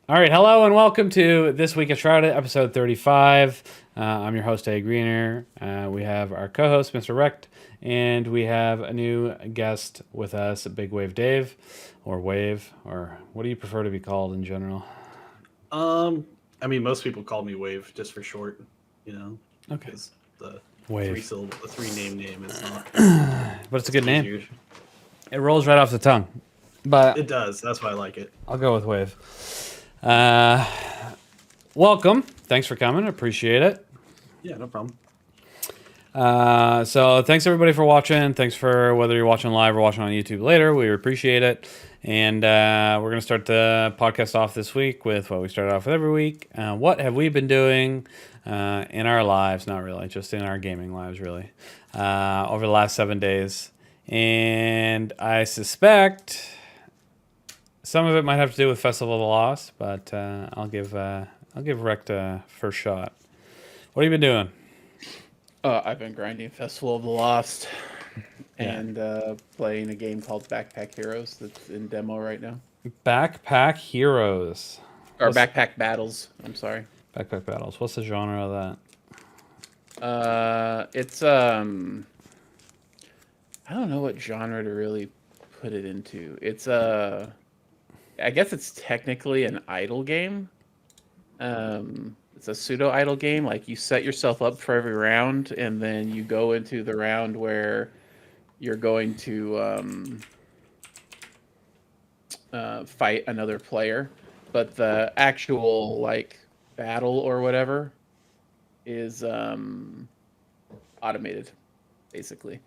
All right, hello and welcome to This Week of Shrouded, episode 35. I'm your host, Agreener. We have our co-host, Mister Wrecked, and we have a new guest with us, BigWaveDave, or Wave, or what do you prefer to be called in general? Um, I mean, most people call me Wave just for short, Okay, because the Wave. the three name is not. But it's a It's good name. easier. It rolls right off the tongue. But It does. That's why I like it. I'll go with Wave. Uh, Welcome. Thanks for coming. Appreciate it. Yeah, no problem. So thanks everybody for watching. Thanks for whether you're watching live or watching on YouTube later. We appreciate it. And we're going to start the podcast off this week with what we started off with every week. What have we been doing in our lives? Not really, just in our gaming lives, really, over the last 7 days. And I suspect some of it might have to do with Festival of the Lost, but I'll give Rect a first shot. What have you been doing? I've been grinding Festival of the Lost Yeah. and playing a game called Backpack Heroes that's in demo right now. Backpack Heroes. Or Backpack Battles, I'm sorry. Backpack Battles. What's the genre of It's I don't know what genre to really put it into. It's I guess it's technically an idle game. It's a pseudo idle game. Like you set yourself up for every round, and then you go into the round where you're going to fight another player. But the actual like battle or whatever is automated, basically.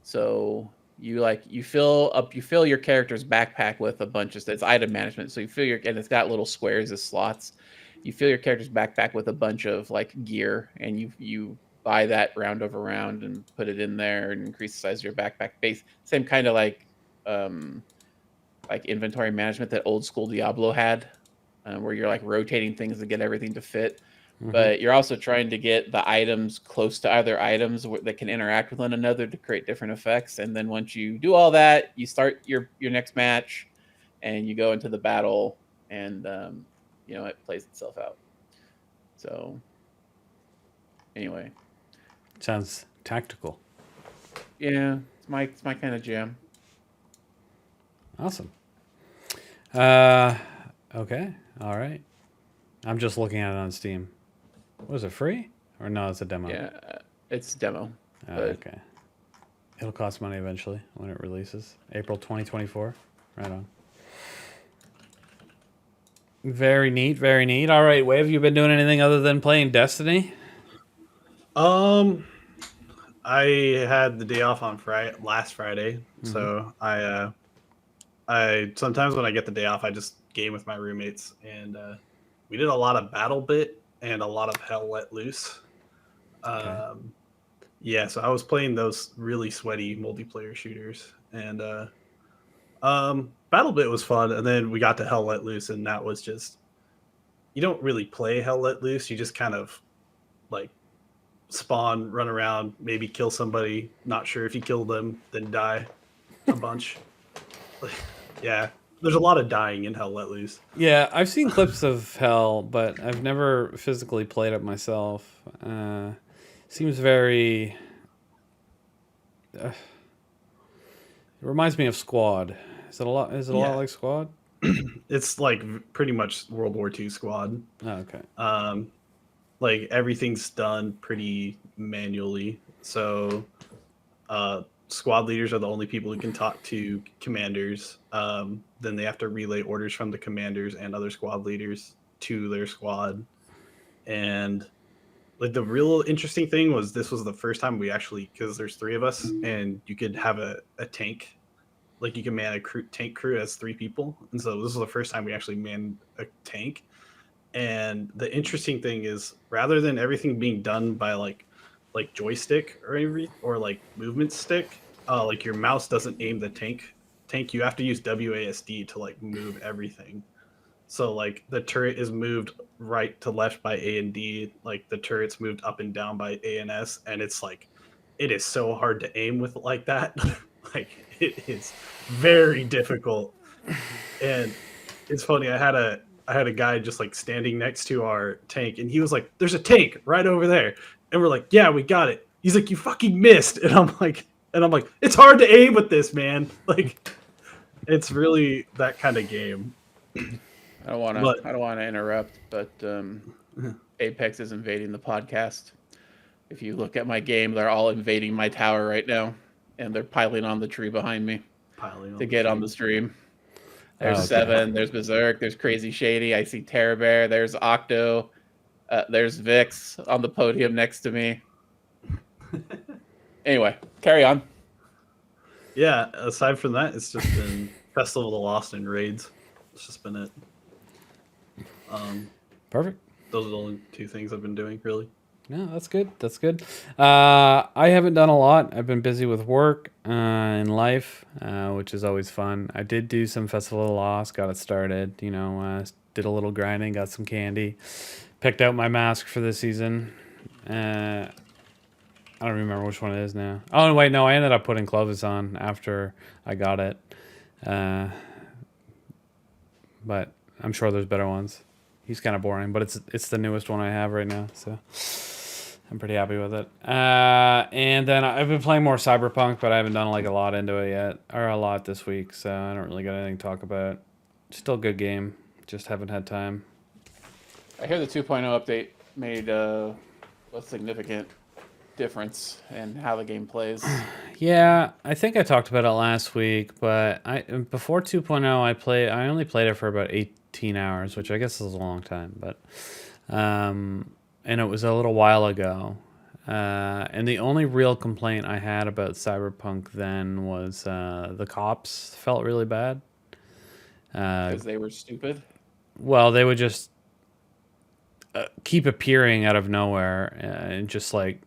So you fill your character's backpack with a bunch of it's item management. So you fill and it's got little squares as slots. You fill your character's backpack with a bunch of like gear, and you buy that round over round and put it in there and increase the size of your backpack base. Same kind of like inventory management that old school Diablo had, where you're like rotating things to get everything to fit. that? But you're also trying to get the items close to other items that can interact with one another to create different effects. And then once you do all that, you start your next match, and you go into the battle, and it plays itself out. So anyway, Sounds tactical. yeah, it's my kind of jam. Awesome. Okay. All right. I'm just looking at it on Steam. Was it free? Or no, it's a demo. Yeah, it's demo. But Okay. It'll cost money eventually when it releases. April 2024. Right on. Very neat. Very neat. All right, Wave, you been doing anything other than playing Destiny? Um, I had the day off on last Friday, so I sometimes when I get the day off, I just game with my roommates, and we did a lot of Battle Bit and a lot of Hell Let Loose. Yeah, so I was playing those really sweaty multiplayer shooters, and Battle Bit was fun, and then we got to Hell Let Loose, and that was just you don't really play Hell Let Loose, you just kind of like spawn, run around, maybe kill somebody, not sure if you kill them, then die a bunch. Yeah, there's a lot of dying in Hell Let Loose. Yeah, I've seen clips of Hell, but I've never physically played it myself. Seems very. It reminds me of Squad. Is it a lot? Is it a lot Yeah. like Squad? It's like pretty much World War II Squad. Oh, okay. Like everything's done pretty manually. So squad leaders are the only people who can talk to commanders. Then they have to relay orders from the commanders and other squad leaders to their squad. And like the real interesting thing was this was the first time we actually, because there's three of us, and you could have a tank. Like you can man a tank crew as three people. And so this was the first time we actually manned a tank. And the interesting thing is, rather than everything being done by like joystick or like movement stick, like your mouse doesn't aim the tank. You have to use WASD to like move everything. So like the turret is moved right to left by A and D, like the turret's moved up and down by A and S, and it's like it is so hard to aim with like that. Like it is very difficult. And it's funny, I I had a guy just like standing next to our tank, and he was like, "There's a tank right over there," and we're like, "Yeah, we got it." He's like, "You fucking missed," and I'm like, "It's hard to aim with this, man." Like, it's really that kind of game. I don't want to interrupt, but Apex is invading the podcast. If you look at my game, they're all invading my tower right now, and they're piling on the tree behind me to get on the stream. There's Seven, there's Berserk, there's Crazy Shady, I see Terror Bear, there's Octo, there's Vix on the podium next to me. Anyway, carry on. Yeah, aside from that, it's just been Festival of the Lost and raids. It's just been it. Perfect. Those are the only two things I've been doing, really. No, that's good. That's good. I haven't done a lot. I've been busy with work and life, which is always fun. I did do some Festival of the Lost, got it started. Did a little grinding, got some candy, picked out my mask for this season. I don't remember which one it is now. Oh, wait, no, I ended up putting Clovis on after I got it. But I'm sure there's better ones. He's kind of boring, but it's the newest one I have right now, so I'm pretty happy with it. And then I've been playing more Cyberpunk, but I haven't done like a lot into it yet, or a lot this week, so I don't really got anything to talk about. Still a good game, just haven't had time. I hear the 2.0 update made a significant difference in how the game plays. Yeah, I think I talked about it last week, but before 2.0 I only played it for about 18 hours, which I guess is a long time, but and it was a little while ago. And the only real complaint I had about Cyberpunk then was the cops felt really bad. Because they were stupid? Well, they would just keep appearing out of nowhere and just like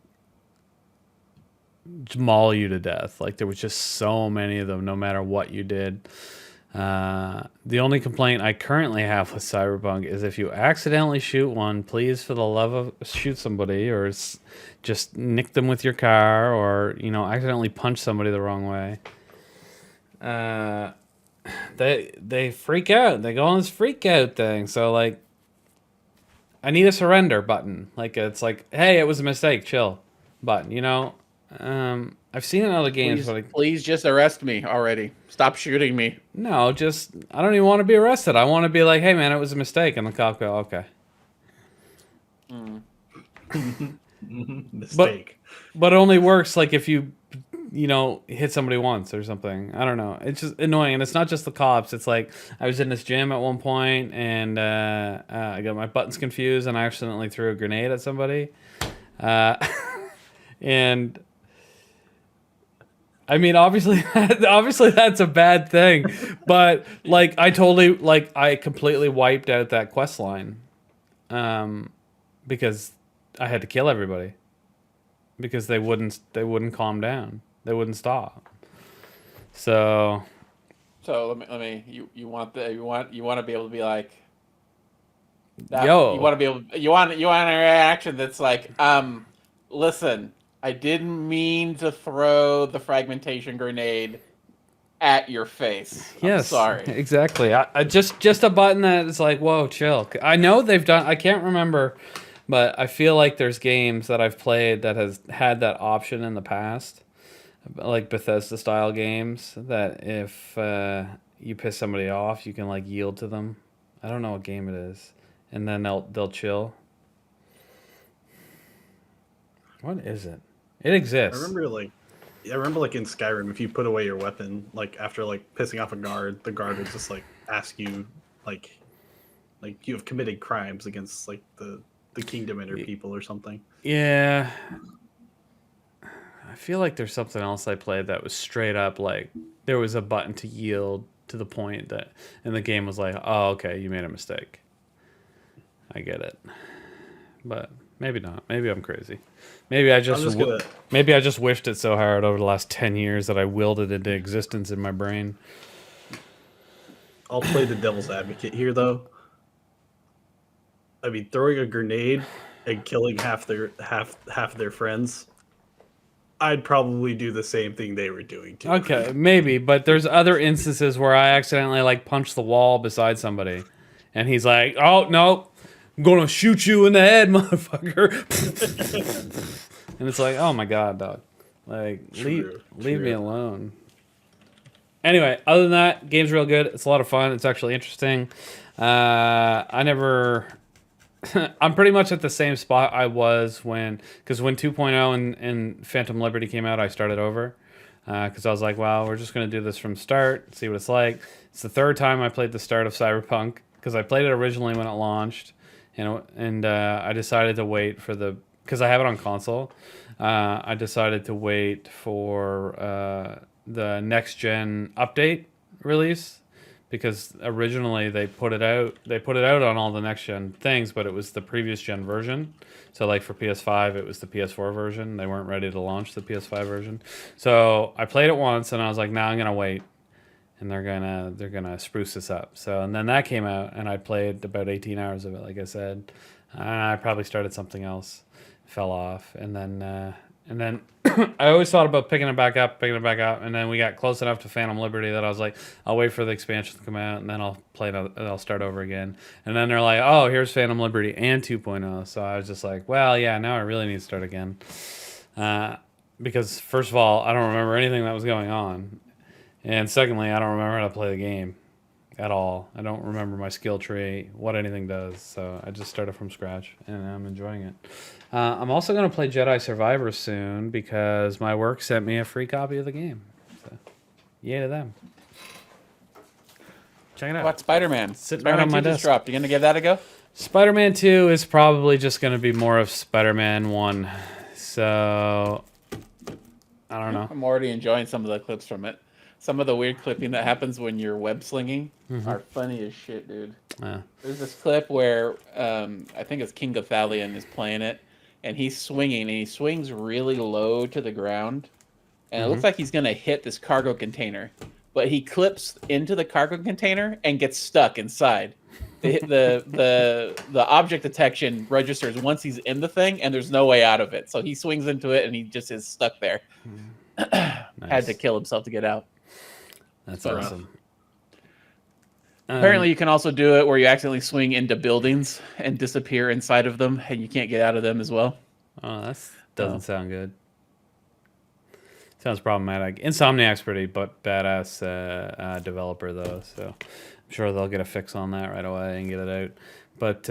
maul you to death. Like there was just so many of them, no matter what you did. The only complaint I currently have with Cyberpunk is if you accidentally shoot one, please, for the love of, shoot somebody, or just nick them with your car, or accidentally punch somebody the wrong way. They freak out. They go on this freak out thing. So like, I need a surrender button. Like it's like, hey, it was a mistake. Chill, button. I've seen it in other games. Please just arrest me already. Stop shooting me. No, I don't even want to be arrested. I want to be like, hey man, it was a mistake, and the cop go, okay. Mistake. But it only works like if you hit somebody once or something. I don't know. It's just annoying, and it's not just the cops. It's like I was in this gym at one point, and I got my buttons confused, and I accidentally threw a grenade at somebody, and. I mean, obviously that's a bad thing, but like I completely wiped out that quest line, because I had to kill everybody, because they wouldn't calm down, they wouldn't stop. So let me you want to be able to be like, that, yo, you want a reaction that's like, listen. I didn't mean to throw the fragmentation grenade at your face. Yes, sorry. Exactly. I just a button that is like, whoa, chill. I know they've done. I can't remember, but I feel like there's games that I've played that has had that option in the past, like Bethesda style games, that if you piss somebody off, you can like yield to them. I don't know what game it is, and then they'll chill. What is it? It exists. I remember like in Skyrim, if you put away your weapon, like after like pissing off a guard, the guard would just like ask you like you have committed crimes against like the kingdom and her people or something. Yeah. I feel like there's something else I played that was straight up like there was a button to yield to the point that, and the game was like, oh, okay, you made a mistake. I get it. But maybe not. Maybe I'm crazy. Maybe I just wished it so hard over the last 10 years that I willed it into existence in my brain. I'll play the devil's advocate here, though. I mean, throwing a grenade and killing half their friends, I'd probably do the same thing they were doing too. Okay, maybe, but there's other instances where I accidentally like punched the wall beside somebody, And he's like, "Oh no, I'm gonna shoot you in the head, motherfucker." And it's like, oh my god, dog. Like, leave me alone. Anyway, other than that, game's real good. It's a lot of fun. It's actually interesting. I'm pretty much at the same spot I was because when 2.0 and Phantom Liberty came out, I started over. Because I was like, well, we're just going to do this from start, see what it's like. It's the third time I played the start of Cyberpunk, because I played it originally when it launched, and I decided to wait for because I have it on console. I decided to wait for the next gen update release, because originally they put it out on all the next gen things, but it was the previous gen version. So like for PS5 it was the PS4 version. They weren't ready to launch the PS5 version. So I played it once and I was like, nah, I'm gonna wait, and they're gonna spruce this up. So, and then that came out and I played about 18 hours of it, like I said. I probably started something else, fell off, and then I always thought about picking it back up, and then we got close enough to Phantom Liberty that I was like, I'll wait for the expansion to come out, and then I'll play it, and I'll start over again. And then they're like, oh, here's Phantom Liberty and 2.0. So I was just like, well, yeah, now I really need to start again. Because first of all, I don't remember anything that was going on. And secondly, I don't remember how to play the game at all. I don't remember my skill tree, what anything does. So I just started from scratch, and I'm enjoying it. I'm also going to play Jedi Survivor soon, because my work sent me a free copy of the game. So, yay to them. Check it out. What, Spider-Man? Sitting right on my desk. Dropped. You going to give that a go? Spider-Man 2 is probably just going to be more of Spider-Man 1. So, I don't know. I'm already enjoying some of the clips from it. Some of the weird clipping that happens when you're web slinging are funny as shit, dude. There's this clip where I think it's King Gothalion is playing it, and he's swinging, and he swings really low to the ground, and it looks like he's gonna hit this cargo container, but he clips into the cargo container and gets stuck inside. The object detection registers once he's in the thing, and there's no way out of it. So he swings into it, and he just is stuck there. Nice. Had to kill himself to get out. That's awesome. Apparently, you can also do it where you accidentally swing into buildings and disappear inside of them, and you can't get out of them as well. Oh, that doesn't sound good. Sounds problematic. Insomniac's pretty badass developer, though, so I'm sure they'll get a fix on that right away and get it out. But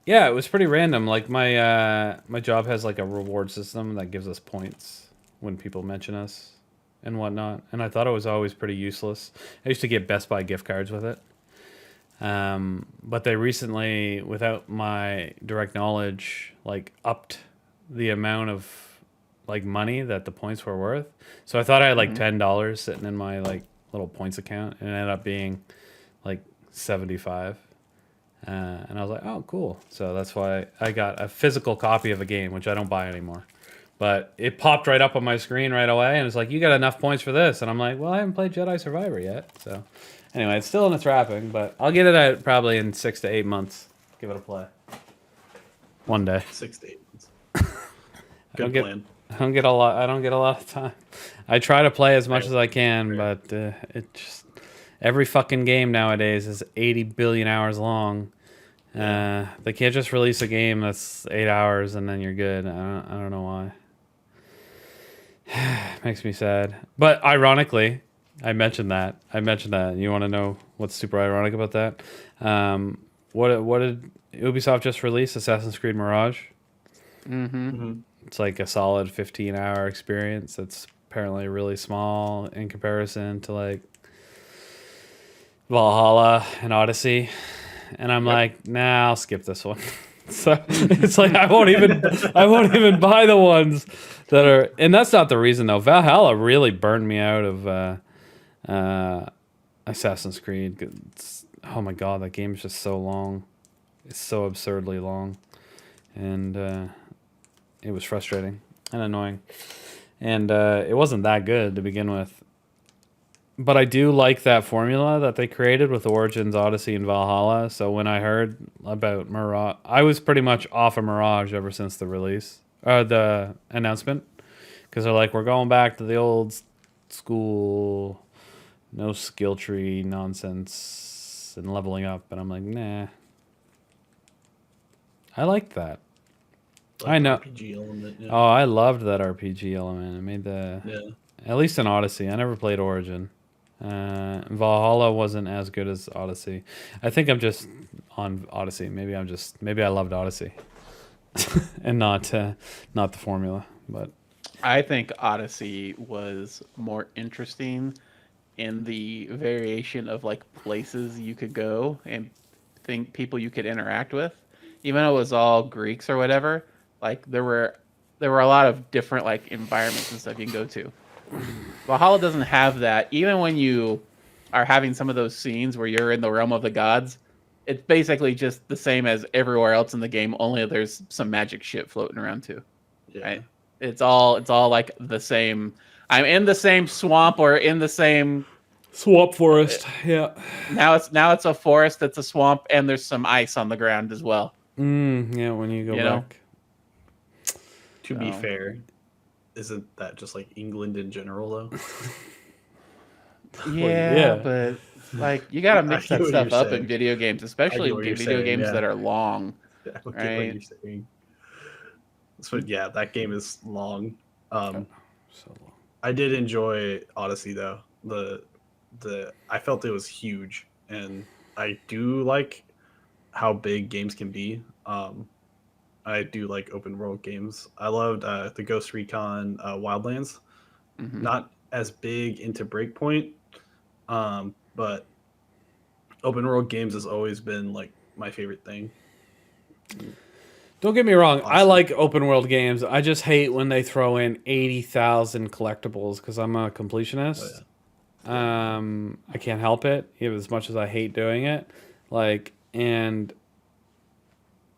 yeah, it was pretty random. Like my job has like a reward system that gives us points when people mention us and whatnot, and I thought it was always pretty useless. I used to get Best Buy gift cards with it, but they recently, without my direct knowledge, like upped the amount of like money that the points were worth. So I thought I had like $10 sitting in my like little points account, and it ended up being like 75. And I was like, oh, cool. So that's why I got a physical copy of a game, which I don't buy anymore. But it popped right up on my screen right away, and it's like, you got enough points for this. And I'm like, well, I haven't played Jedi Survivor yet. So anyway, it's still in its wrapping, but I'll get it out probably in 6 to 8 months. Give it a play. One day. 6 to 8 months. Good plan. I don't get a lot of time. I try to play as much as I can, but it just, every fucking game nowadays is 80 billion hours long. They can't just release a game that's 8 hours and then you're good. I don't know why. Makes me sad. But ironically, I mentioned that. You want to know what's super ironic about that? What did Ubisoft just release? Assassin's Creed Mirage. It's like a solid 15-hour experience. That's apparently really small in comparison to like Valhalla and Odyssey. And I'm like, nah, I'll skip this one. So it's like I won't even buy the ones that are, and that's not the reason though. Valhalla really burned me out of Assassin's Creed. Oh my god, that game is just so long. It's so absurdly long, and it was frustrating and annoying, and it wasn't that good to begin with. But I do like that formula that they created with Origins, Odyssey, and Valhalla. So when I heard about Mirage, I was pretty much off of Mirage ever since the release, the announcement, because they're like, we're going back to the old school, no skill tree nonsense quests and leveling up, and I'm like, nah. I liked that. Like I know. RPG element. Yeah. Oh, I loved that RPG element. It made Yeah. at least in Odyssey. I never played Origin. Valhalla wasn't as good as Odyssey. I think I'm just on Odyssey. Maybe I loved Odyssey, and not the formula. But I think Odyssey was more interesting in the variation of like places you could go and think people you could interact with. Even though it was all Greeks or whatever, like there were a lot of different like environments and stuff you can go to. Valhalla doesn't have that. Even when you are having some of those scenes where you're in the realm of the gods, it's basically just the same as everywhere else in the game, only there's some magic shit floating around too. Yeah. Right? It's all like the same. I'm in the same swamp or in the same swamp forest. Yeah. Now it's a forest that's a swamp and there's some ice on the ground as well. Yeah, when you go back. To be fair, isn't that just like England in general though? Yeah, but like you gotta mix that stuff up in video games, especially video games that are long. I get what you're saying. So yeah, that game is long. So long. I did enjoy Odyssey though. I felt it was huge, and I do like how big games can be. I do like open world games. I loved the Ghost Recon Wildlands. Mm-hmm. Not as big into Breakpoint, but open world games has always been like my favorite thing. Don't get me wrong. Awesome. I like open world games. I just hate when they throw in 80,000 collectibles because I'm a completionist. Oh, yeah. I can't help it, even as much as I hate doing it. And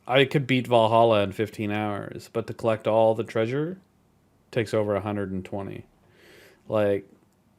I could beat Valhalla in 15 hours, but to collect all the treasure takes over 120. And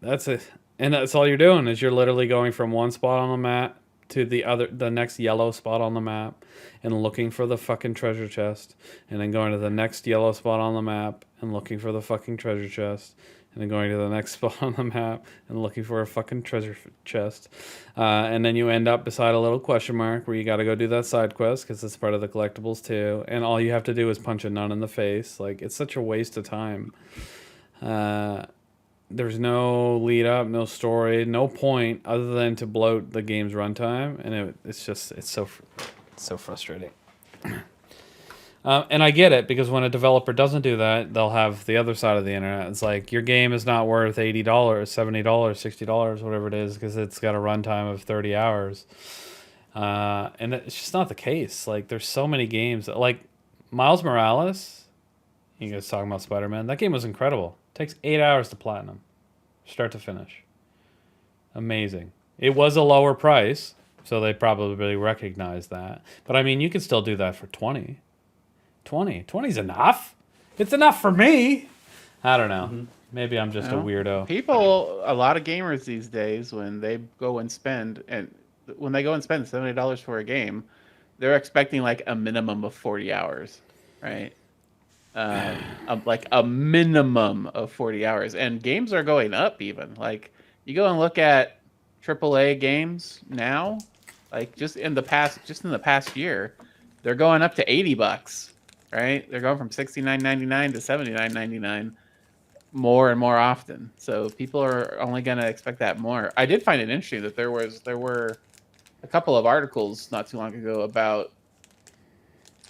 that's all you're doing is you're literally going from one spot on the map to the next yellow spot on the map and looking for the fucking treasure chest, and then going to the next yellow spot on the map and looking for the fucking treasure chest, and then going to the next spot on the map and looking for a fucking treasure chest. And then you end up beside a little question mark where you got to go do that side quest because it's part of the collectibles too. And all you have to do is punch a nun in the face. It's such a waste of time. There's no lead up, no story, no point other than to bloat the game's runtime. And it's so frustrating. And I get it, because when a developer doesn't do that, they'll have the other side of the internet. It's like, your game is not worth $80, $70, $60, whatever it is, because it's got a runtime of 30 hours. And it's just not the case. There's so many games. Miles Morales, you guys talking about Spider-Man, that game was incredible. It takes 8 hours to platinum, start to finish. Amazing. It was a lower price, so they probably recognize that. But, I mean, you can still do that for 20. 20's enough. It's enough for me. I don't know. Mm-hmm. Maybe I'm just a weirdo. A lot of gamers these days, when they go and spend $70 for a game, they're expecting a minimum of 40 hours, right? A minimum of 40 hours, and games are going up even. You go and look at AAA games now, just in the past year, they're going up to $80. Right? They're going from $69.99 to $79.99 more and more often. So people are only going to expect that more. I did find it interesting that there were a couple of articles not too long ago about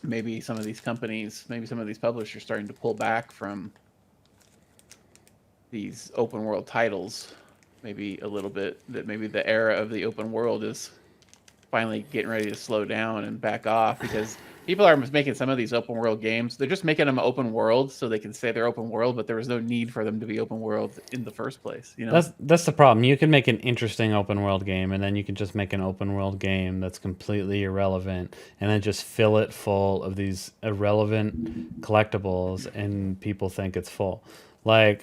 maybe some of these companies, maybe some of these publishers starting to pull back from these open world titles. Maybe a little bit, that maybe the era of the open world is finally getting ready to slow down and back off, because people are making some of these open world games. They're just making them open world so they can say they're open world, but there was no need for them to be open world in the first place. That's the problem. You can make an interesting open world game, and then you can just make an open world game that's completely irrelevant, and then just fill it full of these irrelevant collectibles, and people think it's full. I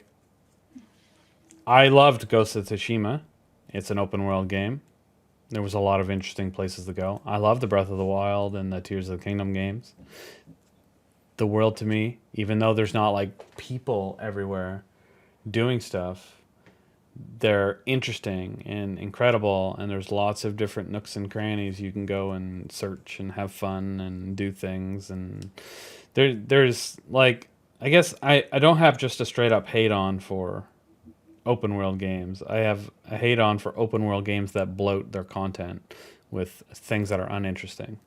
loved Ghost of Tsushima. It's an open world game. There was a lot of interesting places to go. I love the Breath of the Wild and the Tears of the Kingdom games. The world, to me, even though there's not people everywhere doing stuff, they're interesting and incredible, and there's lots of different nooks and crannies you can go and search and have fun and do things. And there's like, I guess I don't have just a straight up hate on for open world games. I have a hate on for open world games that bloat their content with things that are uninteresting.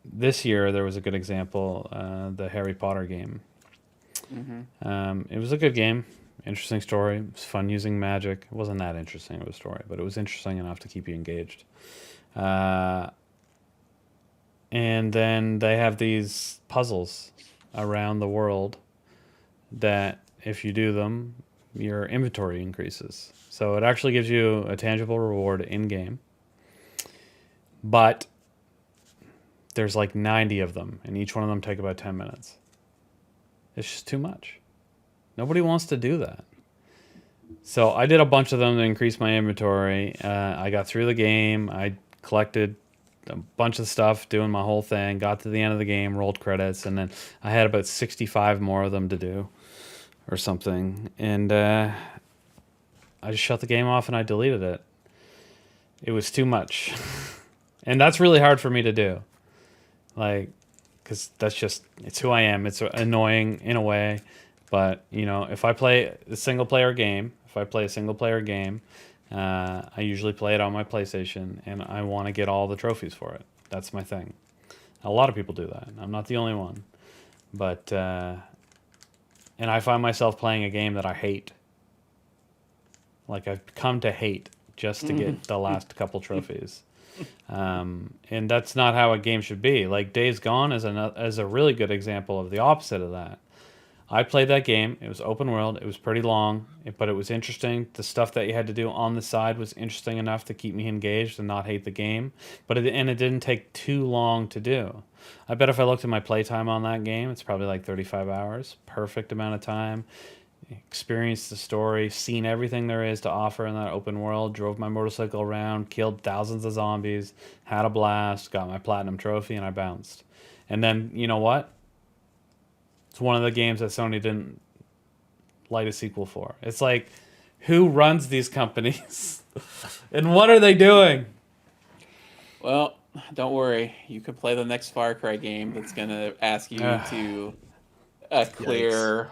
This year there was a good example, the Harry Potter game. It was a good game, interesting story. It was fun using magic. It wasn't that interesting of a story, but it was interesting enough to keep you engaged. And then they have these puzzles around the world that if you do them, your inventory increases. So it actually gives you a tangible reward in game. But there's like 90 of them, and each one of them take about 10 minutes. It's just too much. Nobody wants to do that. So I did a bunch of them to increase my inventory. I got through the game. I collected a bunch of stuff, doing my whole thing. Got to the end of the game, rolled credits, and then I had about 65 more of them to do or something. And I just shut the game off and I deleted it. It was too much. And that's really hard for me to do. Like, because that's just, it's who I am. It's annoying in a way. But, you know, if I play a single player game, I usually play it on my PlayStation, and I want to get all the trophies for it. That's my thing. A lot of people do that. I'm not the only one. But, and I find myself playing a game that I hate. Like, I've come to hate just to get the last couple trophies. And that's not how a game should be. Like, Days Gone is a really good example of the opposite of that. I played that game. It was open world. It was pretty long, but it was interesting. The stuff that you had to do on the side was interesting enough to keep me engaged and not hate the game. But it didn't take too long to do. I bet if I looked at my playtime on that game, it's probably like 35 hours. Perfect amount of time. Experienced the story, seen everything there is to offer in that open world, drove my motorcycle around, killed thousands of zombies, had a blast, got my platinum trophy, and I bounced. And then, you know what? It's one of the games that Sony didn't light a sequel for. It's like, who runs these companies? And what are they doing? Well, don't worry. You could play the next Far Cry game that's going to ask you to clear,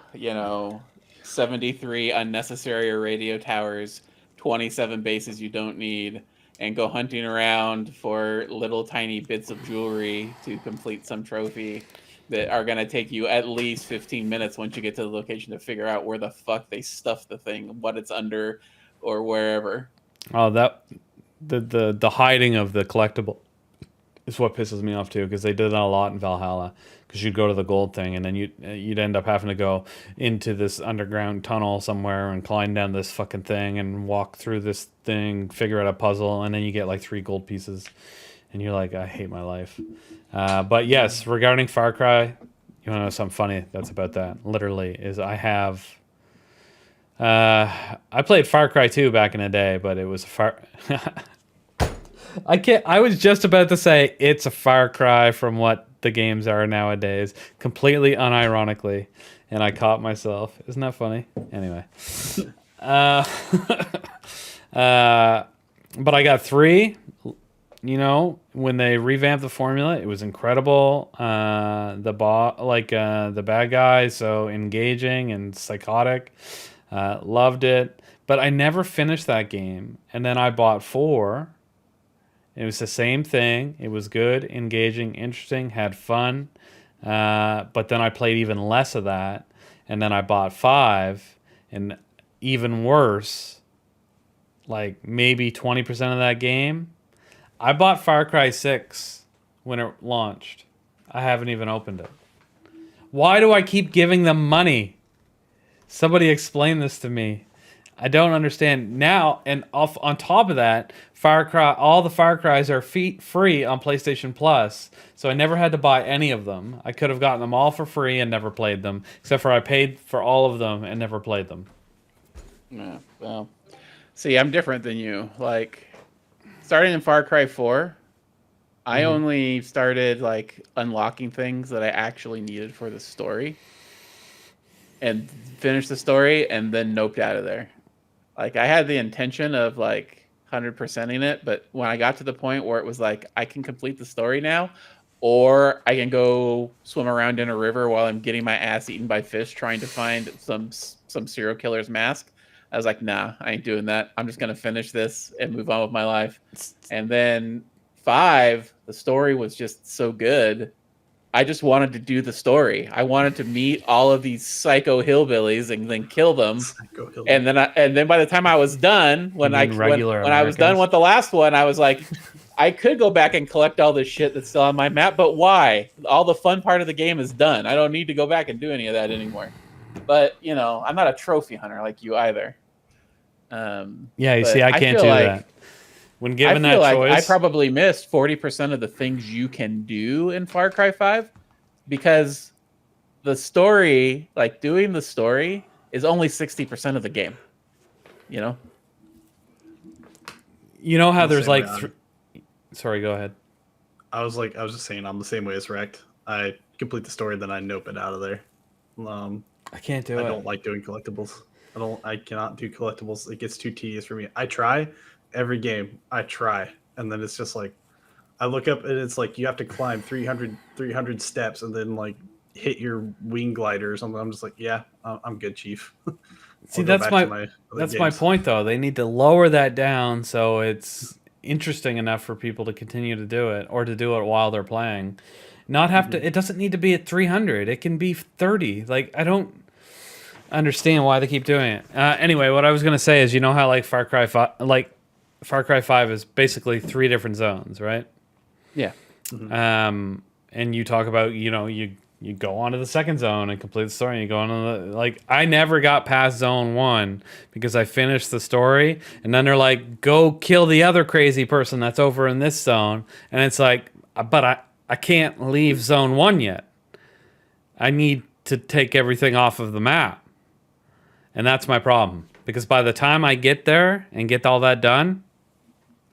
73 unnecessary radio towers, 27 bases you don't need, and go hunting around for little tiny bits of jewelry to complete some trophy that are going to take you at least 15 minutes once you get to the location to figure out where the fuck they stuffed the thing, what it's under, or wherever. Oh, that the hiding of the collectible is what pisses me off too, because they did that a lot in Valhalla. Because you'd go to the gold thing, and then you'd end up having to go into this underground tunnel somewhere and climb down this fucking thing and walk through this thing, figure out a puzzle, and then you get like 3 gold pieces, and you're like, I hate my life. But yes, regarding Far Cry, you want to know something funny that's about that? Literally, is I played Far Cry 2 back in the day, but it was I was just about to say it's a Far Cry from what the games are nowadays, completely unironically, and I caught myself. Isn't that funny? Anyway. But I got 3. When they revamped the formula, it was incredible. The bad guy, so engaging and psychotic. Loved it. But I never finished that game. And then I bought 4. It was the same thing. It was good, engaging, interesting, had fun. But then I played even less of that. And then I bought 5. And even worse, like maybe 20% of that game, I bought Far Cry 6 when it launched. I haven't even opened it. Why do I keep giving them money? Somebody explain this to me. I don't understand now. And on top of that, all the Far Cries are free on PlayStation Plus, so I never had to buy any of them. I could have gotten them all for free and never played them, except for I paid for all of them and never played them. Yeah, well, see, I'm different than you. Like, starting in Far Cry 4, I only started like unlocking things that I actually needed for the story. and finished the story and then noped out of there. Like I had the intention of like 100%ing it, but when I got to the point where it was like I can complete the story now, or I can go swim around in a river while I'm getting my ass eaten by fish trying to find some serial killer's mask, I was like, nah, I ain't doing that. I'm just gonna finish this and move on with my life. And then 5, the story was just so good. I just wanted to do the story. I wanted to meet all of these psycho hillbillies and then kill them. And then by the time I was done, when I was done with the last one, I was like, I could go back and collect all this shit that's still on my map, but why? All the fun part of the game is done. I don't need to go back and do any of that anymore. But you know, I'm not a trophy hunter like you either. Yeah, you see, I can't do that. When given that choice, I probably missed 40% of the things you can do in Far Cry 5 because the story, like doing the story, is only 60% of the game. You know? You know how there's like... Sorry, go ahead. I was just saying, I'm the same way as Wrecked. I complete the story, then I nope it out of there. I can't do it. I don't like doing collectibles. I cannot do collectibles. It gets too tedious for me. I try every game. I try. And then it's just like, I look up and it's like, you have to climb 300 steps and then like hit your wing glider or something. I'm just like, yeah, I'm good, Chief. See, that's my point though. They need to lower that down so it's interesting enough for people to continue to do it or to do it while they're playing. Not have to, it doesn't need to be at 300. It can be 30. Like, I don't understand why they keep doing it. Anyway, what I was going to say is, you know how like Far Cry 5 is basically 3 different zones, right? Yeah. And you talk about, you know, you go onto the second zone and complete the story. And you go on to the, like, I never got past zone 1 because I finished the story. And then they're like, go kill the other crazy person that's over in this zone. And it's like, but I can't leave zone 1 yet. I need to take everything off of the map. And that's my problem. Because by the time I get there and get all that done,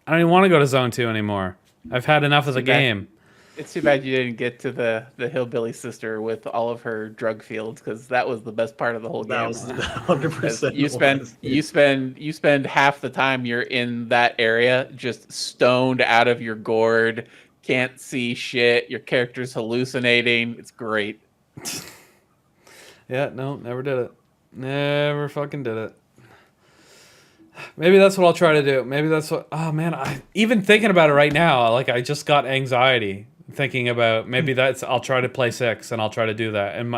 I don't even want to go to zone 2 anymore. I've had enough of the game. It's too bad you didn't get to the hillbilly sister with all of her drug fields, because that was the best part of the whole game. That was 100%. You spend half the time you're in that area just stoned out of your gourd, can't see shit, your character's hallucinating. It's great. Yeah, no, never did it. Never fucking did it. Maybe that's what I'll try to do. Maybe that's what... Oh, man, even thinking about it right now, like, I just got anxiety thinking about maybe that's... I'll try to play 6, and I'll try to do that. And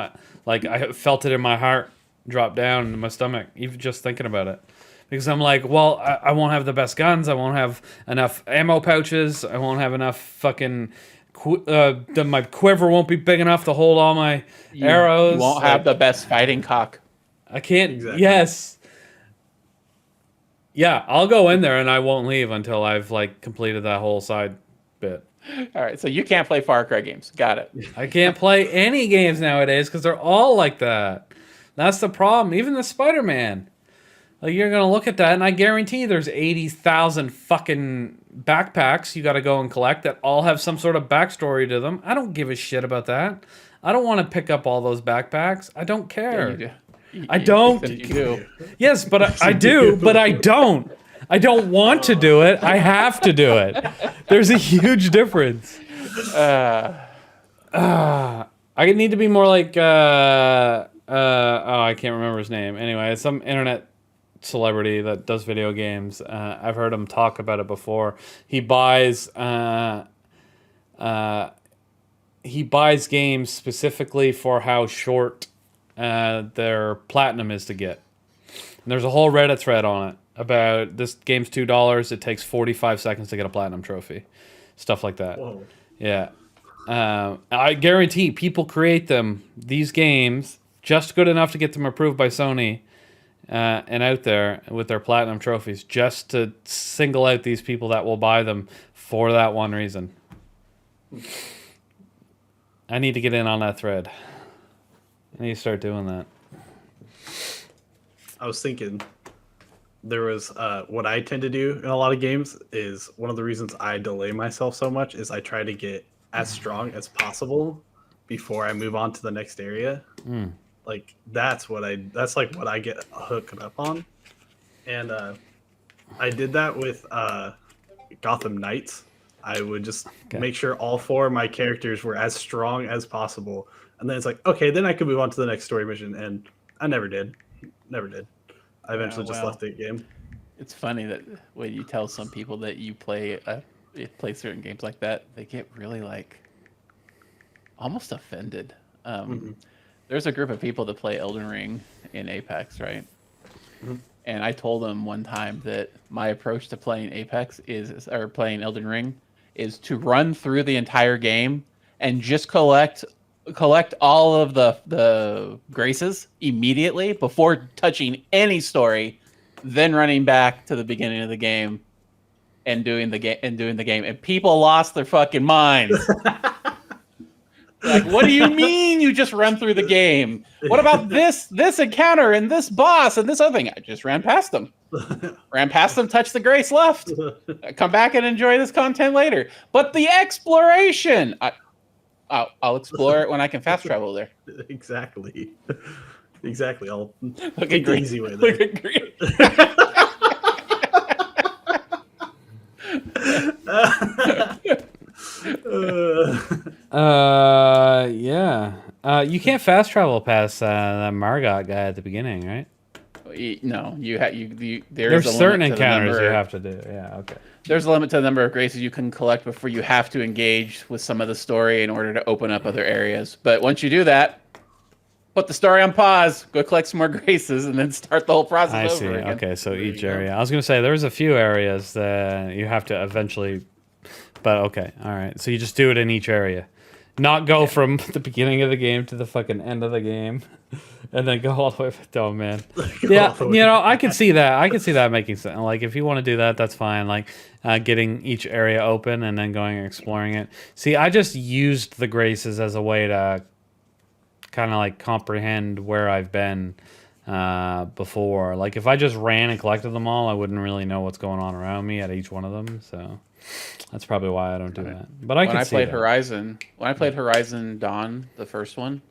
I felt it in my heart drop down in my stomach, even just thinking about it. Because I'm like, well, I won't have the best guns. I won't have enough ammo pouches. I won't have enough fucking... my quiver won't be big enough to hold all my arrows. You won't have the best fighting cock. I can't... Exactly. Yes. Yeah, I'll go in there and I won't leave until I've like completed that whole side bit. All right, so you can't play Far Cry games. Got it. I can't play any games nowadays because they're all like that. That's the problem. Even the Spider-Man. Like, you're going to look at that and I guarantee there's 80,000 fucking backpacks you got to go and collect that all have some sort of backstory to them. I don't give a shit about that. I don't want to pick up all those backpacks. I don't care. Yeah, I don't. You do. Yes, but I do, but I don't. I don't want to do it. I have to do it. There's a huge difference. I need to be more like oh, I can't remember his name. Anyway, it's some internet celebrity that does video games. I've heard him talk about it before. He buys games specifically for how short their platinum is to get. And there's a whole Reddit thread on it about this game's $2. It takes 45 seconds to get a platinum trophy. Stuff like that. Whoa. Yeah. I guarantee people create these games, just good enough to get them approved by Sony and out there with their platinum trophies, just to single out these people that will buy them for that one reason. I need to get in on that thread. I need to start doing that. I was thinking there was what I tend to do in a lot of games is one of the reasons I delay myself so much is I try to get as strong as possible before I move on to the next area. Like that's what I get hooked up on. And I did that with Gotham Knights. I would just make sure all 4 of my characters were as strong as possible. And then it's like, okay, then I could move on to the next story mission. And I never did. Never did. I eventually just left the game. It's funny that when you tell some people that you play certain games like that, they get really like almost offended. There's a group of people that play Elden Ring in Apex, right? And I told them one time that my approach to playing playing Elden Ring is to run through the entire game and just collect all of the graces immediately before touching any story, then running back to the beginning of the game and doing the game. And people lost their fucking minds. Like, what do you mean you just run through the game? What about this encounter and this boss and this other thing? I just ran past them. Touch the grace left. Come back and enjoy this content later. But the exploration, I'll explore it when I can fast travel there. Exactly. I'll look at the easy way there. Look at Green. Yeah. You can't fast travel past that Margot guy at the beginning, right? No, there's certain encounters you have to do. Yeah, okay. There's a limit to the number of graces you can collect before you have to engage with some of the story in order to open up other areas. But once you do that, put the story on pause, go collect some more graces, and then start the whole process over again. Okay, so each area. I was going to say there's a few areas that you have to eventually, but okay, all right. So you just do it in each area. Not go from the beginning of the game to the fucking end of the game, and then go all the way. Oh man, yeah, I can see that. I can see that making sense. Like if you want to do that, that's fine. Like getting each area open and then going and exploring it. See, I just used the graces as a way to kind of like comprehend where I've been before. Like if I just ran and collected them all, I wouldn't really know what's going on around me at each one of them. So that's probably why I don't do that. But when I played Horizon Dawn, the first one,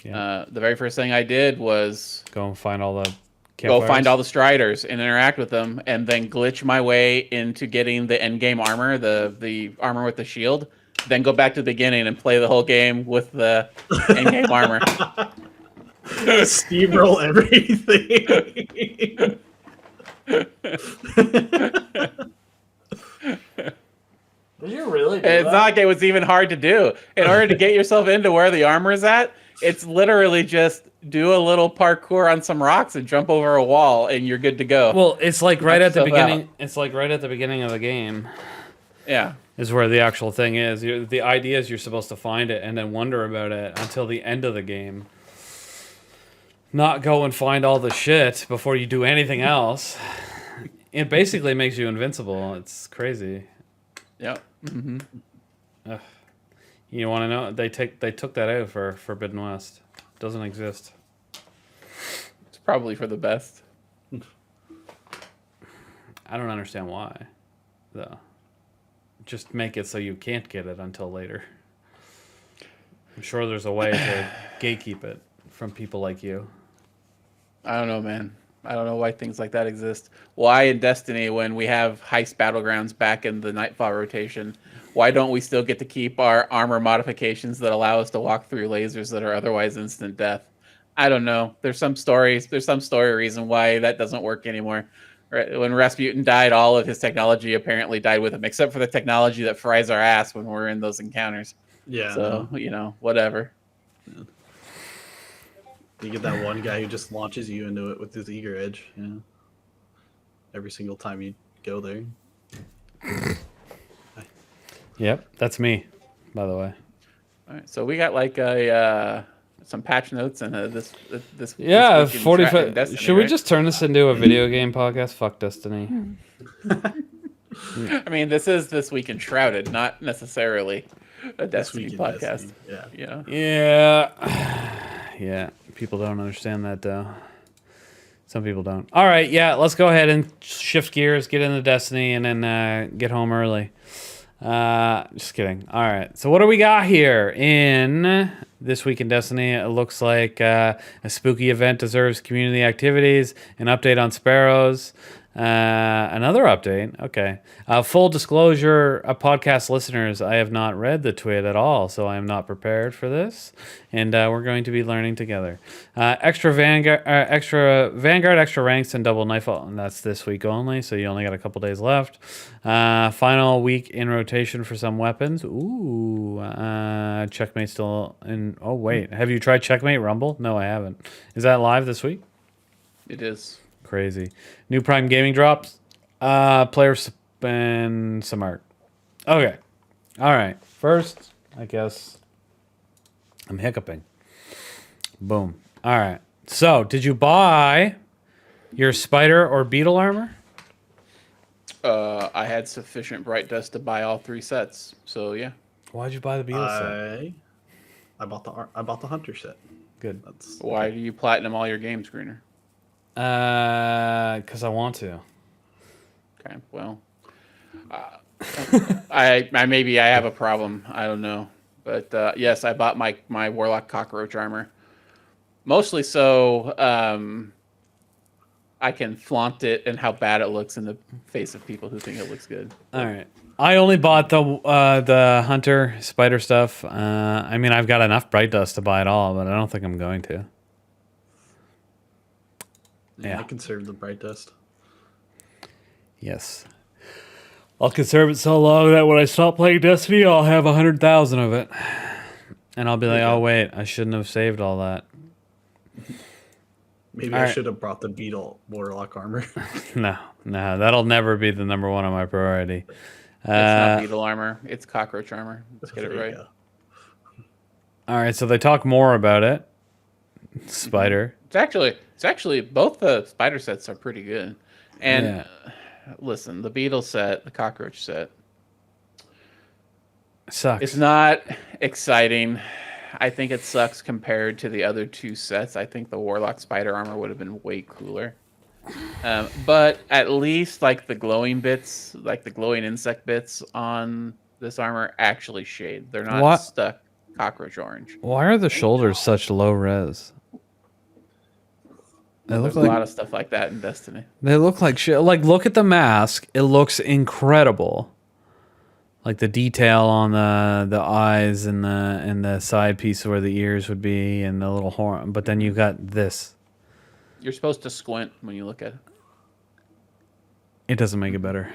the very first thing I did was go and find all the Striders and interact with them, and then glitch my way into getting the end game armor, the armor with the shield. Then go back to the beginning and play the whole game with the end game armor. Steamroll everything. Did you really do It's not like it was even hard to do. In order to get yourself into where the armor is at, it's literally just do a little parkour on some rocks and jump over a wall, and you're good to go. Well, it's like right at the beginning. It's like right at the beginning of the game. Yeah. Is where the actual thing is. The idea is you're supposed to find it and then wonder about it until the end of the game. Not go and find all the shit before you do anything else. It basically makes you invincible. It's crazy. Yep. Mm-hmm. You want to know? They took that out for Forbidden West. Doesn't exist. It's probably for the best. I don't understand why, though. Just make it so you can't get it until later. I'm sure there's a way to gatekeep it from people like you. I don't know, man. I don't know why things like that exist. Why in Destiny, when we have Heist Battlegrounds back in the Nightfall rotation, why don't we still get to keep our armor modifications that allow us to walk through lasers that are otherwise instant death? I don't know. There's some story reason why that doesn't work anymore. When Rasputin died, all of his technology apparently died with him, except for the technology that fries our ass when we're in those encounters. Yeah. So, whatever. Yeah. You get that one guy who just launches you into it with his eager edge. Yeah. Every single time you go there. Yep, that's me, by the way. All right, so we got like some patch notes and this. Yeah, this 45. Destiny, should we just turn this into a video game podcast? Fuck Destiny. I mean, this is This Week in Shrouded, not necessarily a Destiny podcast. Destiny. Yeah. People don't understand that, though. Some people don't. All right, yeah, let's go ahead and shift gears, get into Destiny, and then get home early. Just kidding. All right, so what do we got here in this week in Destiny. It looks like a spooky event deserves community activities, an update on sparrows, another update. Okay. Full disclosure, podcast listeners, I have not read the tweet at all, so I am not prepared for this, and we're going to be learning together. Extra Vanguard, extra ranks, and double nightfall. And that's this week only, so you only got a couple days left. Final week in rotation for some weapons. Ooh, Checkmate still in. Oh wait, have you tried Checkmate Rumble? No, I haven't. Is that live this week? It is. Crazy. New Prime Gaming drops. Player spend some art. Okay. All right. First, I guess I'm hiccuping. Boom. All right. So, did you buy your spider or beetle armor? I had sufficient bright dust to buy all 3 sets. So yeah. Why'd you buy the beetle set? I bought the hunter set. Good. Why do you platinum all your games, Greener? Because I want to. Okay, well, I maybe I have a problem. I don't know, but yes, I bought my warlock cockroach armor, mostly so I can flaunt it and how bad it looks in the face of people who think it looks good. All right. I only bought the hunter spider stuff. I mean, I've got enough bright dust to buy it all, but I don't think I'm going to. Yeah. I conserve the bright dust. Yes. I'll conserve it so long that when I stop playing Destiny, I'll have 100,000 of it. And I'll be like, oh, wait, I shouldn't have saved all that. Maybe I should have brought the beetle warlock armor. No, that'll never be the number one on my priority. It's not beetle armor. It's cockroach armor. Let's get it right. All right, so they talk more about it. Spider. It's actually both the spider sets are pretty good. And listen, the beetle set, the cockroach set sucks. It's not exciting. I think it sucks compared to the other 2 sets. I think the warlock spider armor would have been way cooler. But at least like the glowing bits, like the glowing insect bits on this armor actually shade. They're not stuck cockroach orange. Why are the shoulders such low res? There's a lot of stuff like that in Destiny. They look like shit. Like, look at the mask. It looks incredible. Like the detail on the eyes and the side piece where the ears would be and the little horn. But then you got this. You're supposed to squint when you look at it. It doesn't make it better.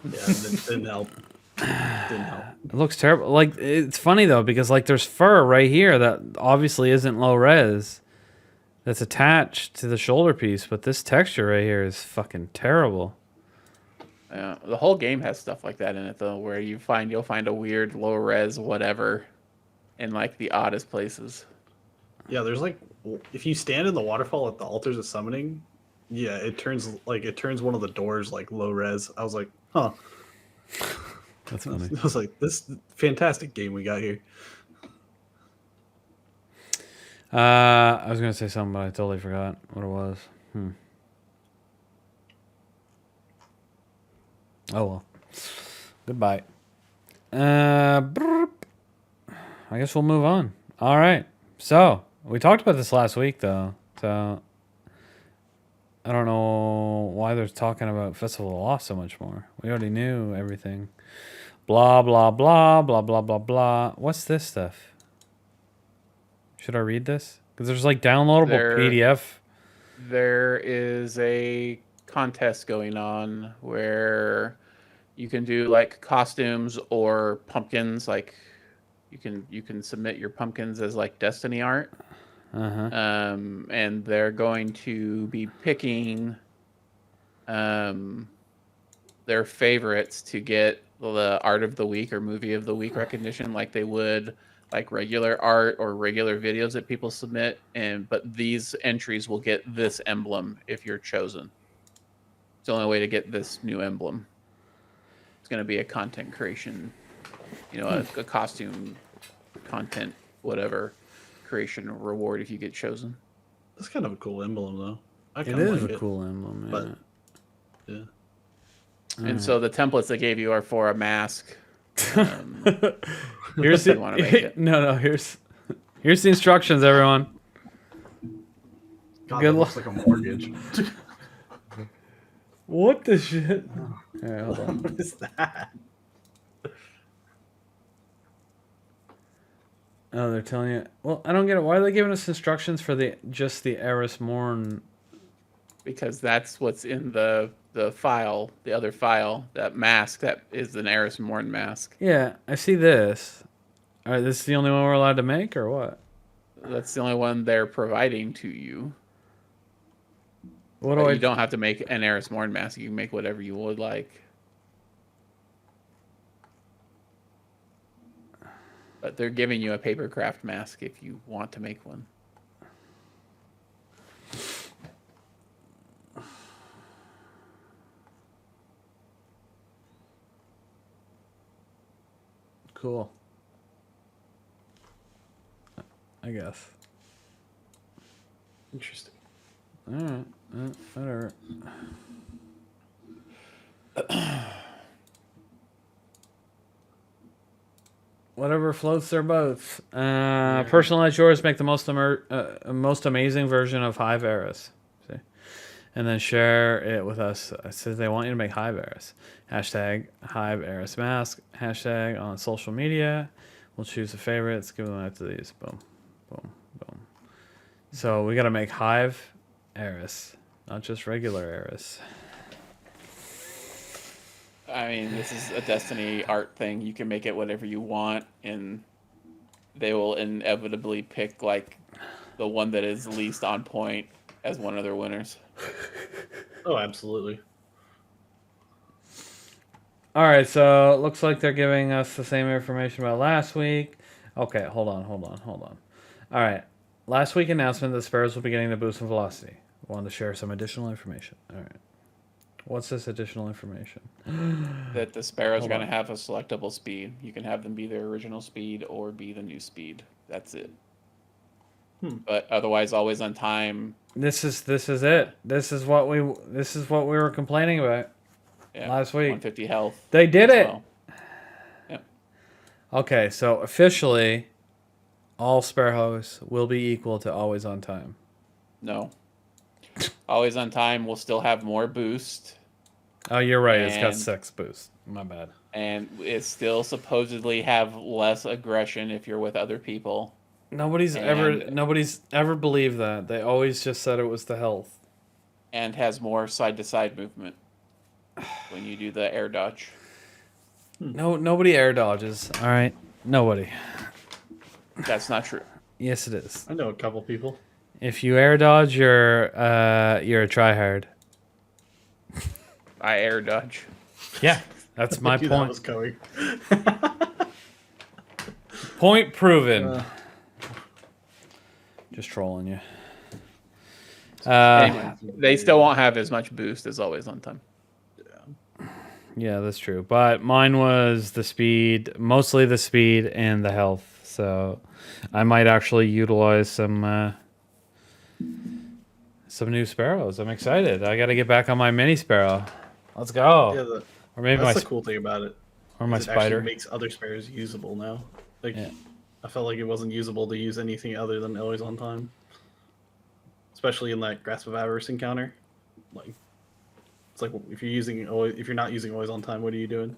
Yeah, it didn't help. Didn't help. It looks terrible. Like, it's funny though, because like there's fur right here that obviously isn't low res that's attached to the shoulder piece, but this texture right here is fucking terrible. Yeah, the whole game has stuff like that in it though, where you'll find a weird low res whatever in like the oddest places. Yeah, there's like, if you stand in the waterfall at the altars of summoning, yeah, it turns one of the doors like low res. I was like, huh. That's funny. I was like, this fantastic game we got here. I was gonna say something, but I totally forgot what it was. Oh well. Goodbye. I guess we'll move on. All right. So we talked about this last week, though. So I don't know why they're talking about Festival of Lost so much more. We already knew everything. Blah blah blah blah blah blah blah. What's this stuff? Should I read this? Because there's like downloadable PDF. There is a contest going on where you can do like costumes or pumpkins. Like you can submit your pumpkins as like Destiny art. And they're going to be picking their favorites to get the art of the week or movie of the week recognition, like they would like regular art or regular videos that people submit. But these entries will get this emblem if you're chosen. It's the only way to get this new emblem. It's going to be a content creation, a costume content, whatever creation reward if you get chosen. That's kind of a cool emblem, though. It is a cool emblem, but yeah. And so the templates they gave you are for a mask. Here's want to make it. No, here's Here's the instructions, everyone. God, Good that looks like a mortgage. What the shit? All right, hold on. What is that? Oh, they're telling you. Well, I don't get it. Why are they giving us instructions for just the Eris Morn? Because that's what's in the file, the other file, that mask that is an Eris Morn mask. Yeah, I see this. All right, this is the only one we're allowed to make, or what? That's the only one they're providing to you. What But do you don't have to make an Eris Morn mask. You can make whatever you would like. But they're giving you a paper craft mask if you want to make one. Cool. I guess. Interesting. All right. Whatever. Whatever floats their boats. Personalize yours. Make the most amazing version of Hive Eris. See? And then share it with us. It says they want you to make Hive Eris. Hashtag Hive Eris mask. Hashtag on social media. We'll choose the favorites. Give them out to these. Boom. Boom. Boom. So we got to make Hive Eris. Not just regular Eris. I mean, this is a Destiny art thing. You can make it whatever you want, and they will inevitably pick like the one that is least on point as one of their winners. Oh, absolutely. All right, so it looks like they're giving us the same information about last week. Okay, hold on. All right, last week announcement that the Sparrows will be getting the boost in velocity. Wanted to share some additional information. All right. What's this additional information? That the Sparrows are going to have a selectable speed. You can have them be their original speed or be the new speed. That's it. But otherwise, always on time. This is it. This is what we were complaining about last week. 150 health. They did it. Well. Yep. Okay, so officially, all Sparrows will be equal to always on time. No. Always on time will still have more boost. Oh, you're right. It's got 6 boost. My bad. And it still supposedly have less aggression if you're with other people. Nobody's ever believed that. They always just said it was the health. And has more side-to-side movement when you do the air dodge. No, nobody air dodges. All right, nobody. That's not true. Yes, it is. I know a couple people. If you air dodge, you're a tryhard. I air dodge. Yeah, that's my That point. was going. Point proven. Just trolling you. Anyway, they still won't have as much boost as always on time. Yeah, that's true. But mine was the speed, mostly the speed and the health. So I might actually utilize some new Sparrows. I'm excited. I got to get back on my mini Sparrow. Let's go. Yeah, Or maybe that's the cool thing about it. Or my It spider. actually makes other Sparrows usable now. Like, Yeah. I felt like it wasn't usable to use anything other than always on time. Especially in that Grasp of Avarice encounter. Like, it's like if you're not using always on time, what are you doing?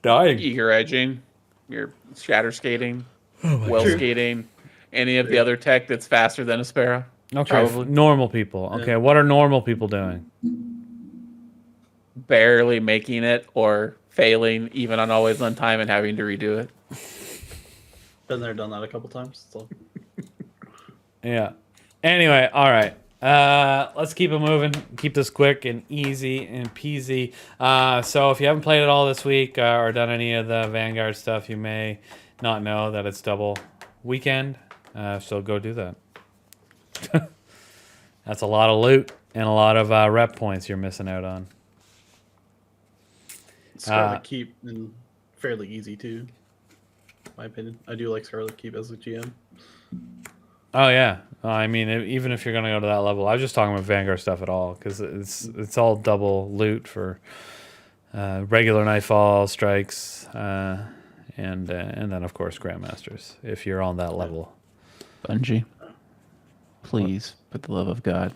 Dying. Eager edging, you're shatter skating, well True. skating, any of the other tech that's faster than a Sparrow. Okay, Probably. normal people. Okay, what are normal people doing? Barely making it or failing even on always on time and having to redo it. Been there, done that a couple times. So. Yeah. Anyway, all right. Let's keep it moving. Keep this quick and easy and peasy. So if you haven't played it all this week or done any of the Vanguard stuff, you may not know that it's double weekend. So go do that. That's a lot of loot and a lot of rep points you're missing out on. Scarlet Keep and fairly easy too. In my opinion, I do like Scarlet Keep as a GM. Oh yeah, I mean even if you're gonna go to that level, I was just talking about Vanguard stuff at all because it's all double loot for regular Nightfall strikes and then of course Grandmasters if you're on that level. Bungie, please, for the love of God,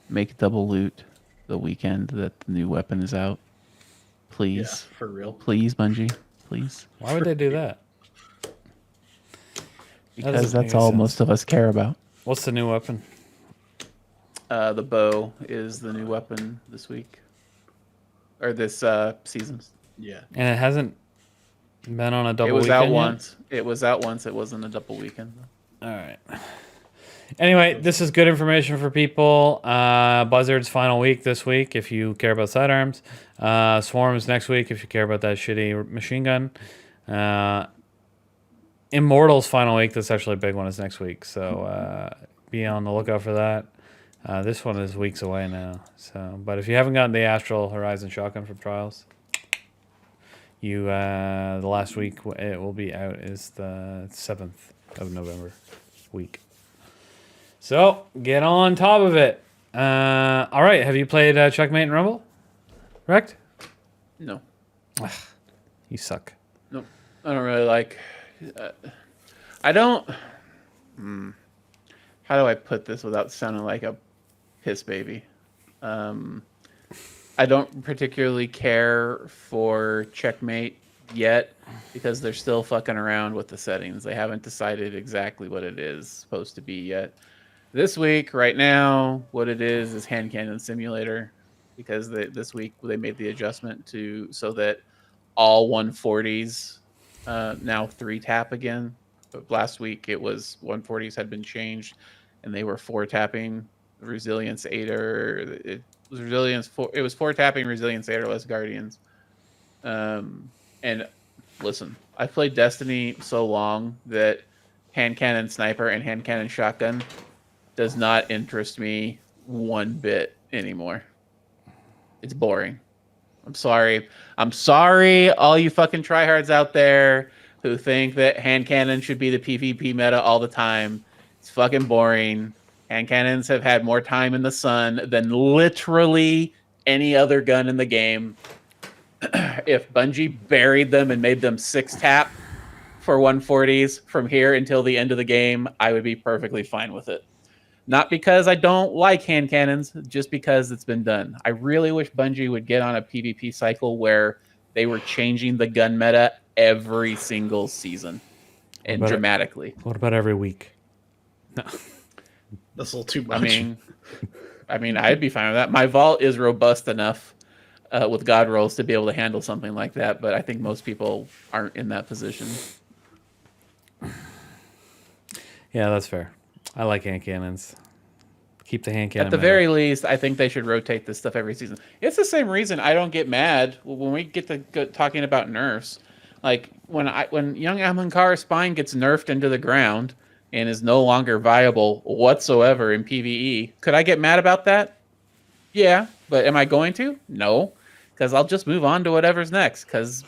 make double loot the weekend that the new weapon is out. Please. Yeah, for real. Please, Bungie. Please. Why would they do that? Because doesn't that's make all sense. most of us care about. What's the new weapon? The bow is the new weapon this week. Or this season. Yeah. And it hasn't been on a double It was weekend out yet? once. It was out once. It wasn't a double weekend. All right. Anyway, this is good information for people. Buzzard's final week this week if you care about sidearms. Swarm's next week if you care about that shitty machine gun. Immortal's final week, that's actually a big one, is next week. So be on the lookout for that. This one is weeks away now. But if you haven't gotten the Astral Horizon shotgun from Trials, the last week it will be out is the 7th of November week. So get on top of it. All right, have you played Checkmate and Rumble? Wrecked? No. You suck. Nope. I don't really like. I don't. How do I put this without sounding like a piss baby? I don't particularly care for Checkmate yet because they're still fucking around with the settings. They haven't decided exactly what it is supposed to be yet. This week, right now, what it is Hand Cannon Simulator, because this week they made the adjustment so that all 140s now 3-tap again. But last week it was 140s had been changed, and they were 4-tapping Resilience 8 it was Resilience 4. It was 4-tapping Resilience 8 or less Guardians. And listen, I've played Destiny so long that Hand Cannon Sniper and Hand Cannon Shotgun does not interest me one bit anymore. It's boring. I'm sorry. I'm sorry, all you fucking tryhards out there who think that hand cannon should be the PvP meta all the time. It's fucking boring. Hand cannons have had more time in the sun than literally any other gun in the game. If Bungie buried them and made them 6-tap for 140s from here until the end of the game, I would be perfectly fine with it. Not because I don't like hand cannons, just because it's been done. I really wish Bungie would get on a PvP cycle where they were changing the gun meta every single season and dramatically. What about every week? No. That's a little too much. I mean, I'd be fine with that. My vault is robust enough with God rolls to be able to handle something like that, but I think most people aren't in that position. Yeah, that's fair. I like hand cannons. Keep the hand cannon. At the very least, I think they should rotate this stuff every season. It's the same reason I don't get mad when we get to talking about nerfs. Like when young Ahamkara's spine gets nerfed into the ground and is no longer viable whatsoever in PvE, could I get mad about that? Yeah, but am I going to? No, because I'll just move on to whatever's next. Because,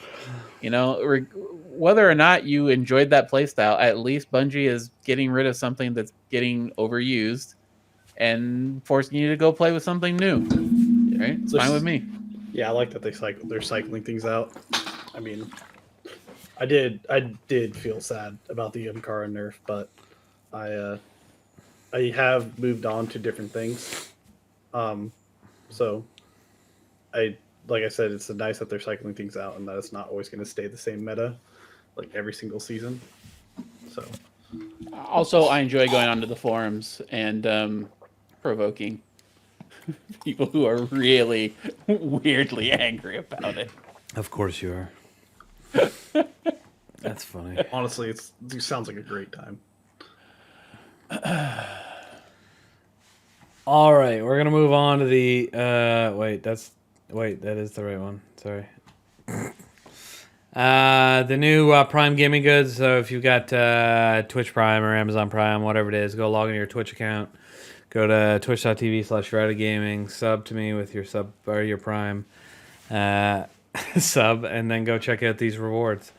whether or not you enjoyed that playstyle, at least Bungie is getting rid of something that's getting overused and forcing you to go play with something new. Right? It's fine with me. Yeah, I like that they're cycling things out. I mean, I did feel sad about the Ahamkara nerf, but I have moved on to different things. So like I said, it's nice that they're cycling things out and that it's not always going to stay the same meta like every single season. So also, I enjoy going onto the forums and provoking people who are really weirdly angry about it. Of course you are. That's funny. Honestly, it sounds like a great time. All right, we're gonna move on to the that is the right one. Sorry. The new Prime gaming goods. So if you've got Twitch Prime or Amazon Prime, whatever it is, go log into your Twitch account. Go to twitch.tv/ShroudedGaming. Sub to me with your sub or your Prime sub, and then go check out these rewards.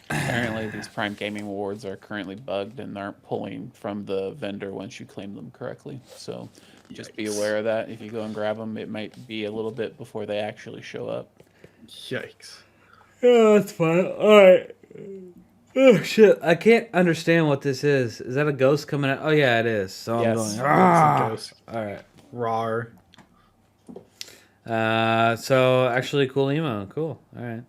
Apparently, these Prime Gaming Awards are currently bugged and aren't pulling from the vendor once you claim them correctly. So just be aware of that. If you go and grab them, it might be a little bit before they actually show up. Yikes. Yeah, that's fine. All right. Oh shit! I can't understand what this is. Is that a ghost coming out? Oh yeah, it is. So I'm Yes. going. It's Ah! a ghost. All right. Rar. So actually, cool emo. Cool. All right.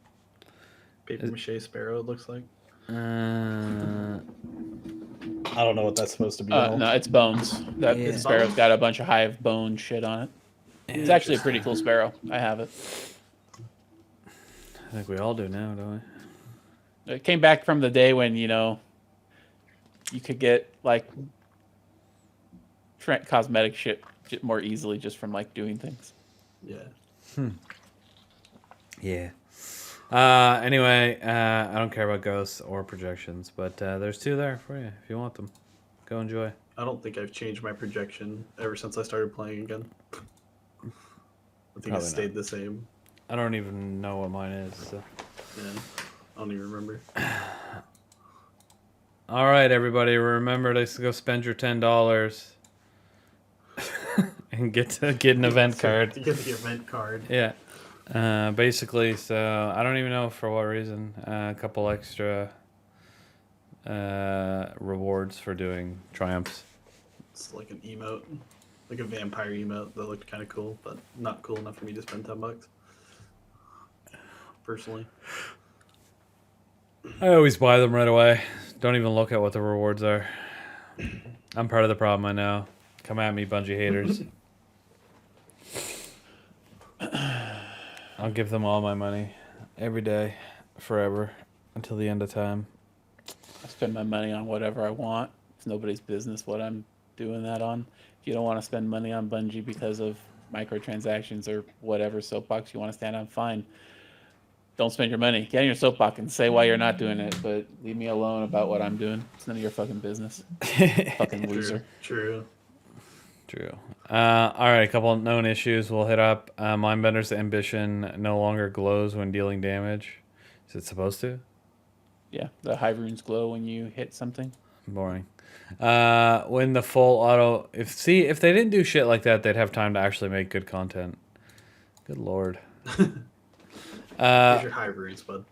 Paper mache sparrow, it looks like. Uh, I don't know what that's supposed to be. at all. No, it's bones. That Yeah. sparrow's got a bunch of hive bone shit on it. It's actually a pretty cool sparrow. I have it. I think we all do now, don't we? It came back from the day when, you could get like cosmetic shit more easily just from like doing things. Yeah. Yeah. Anyway, I don't care about ghosts or projections, but there's two there for you if you want them. Go enjoy. I don't think I've changed my projection ever since I started playing again. I think it stayed the same. I don't even know what mine is. So. Yeah. I don't even remember. All right, everybody, remember to go spend your $10 and get an event card. To get the event card. Yeah. Basically, so I don't even know for what reason. A couple extra rewards for doing triumphs. It's like an emote, like a vampire emote that looked kind of cool, but not cool enough for me to spend $10. Personally, I always buy them right away. Don't even look at what the rewards are. I'm part of the problem, I know. Come at me, Bungie haters. I'll give them all my money every day, forever, until the end of time. I spend my money on whatever I want. It's nobody's business what I'm doing that on. If you don't want to spend money on Bungie because of microtransactions or whatever soapbox you want to stand on, fine. Don't spend your money. Get on your soapbox and say why you're not doing it, but leave me alone about what I'm doing. It's none of your fucking business. Fucking loser. True. All right, a couple of known issues we'll hit up. Mindbender's ambition no longer glows when dealing damage. Is it supposed to? Yeah, the hive runes glow when you hit something. Boring. When the full auto... If they didn't do shit like that, they'd have time to actually make good content. Good lord. Here's your high runes, bud.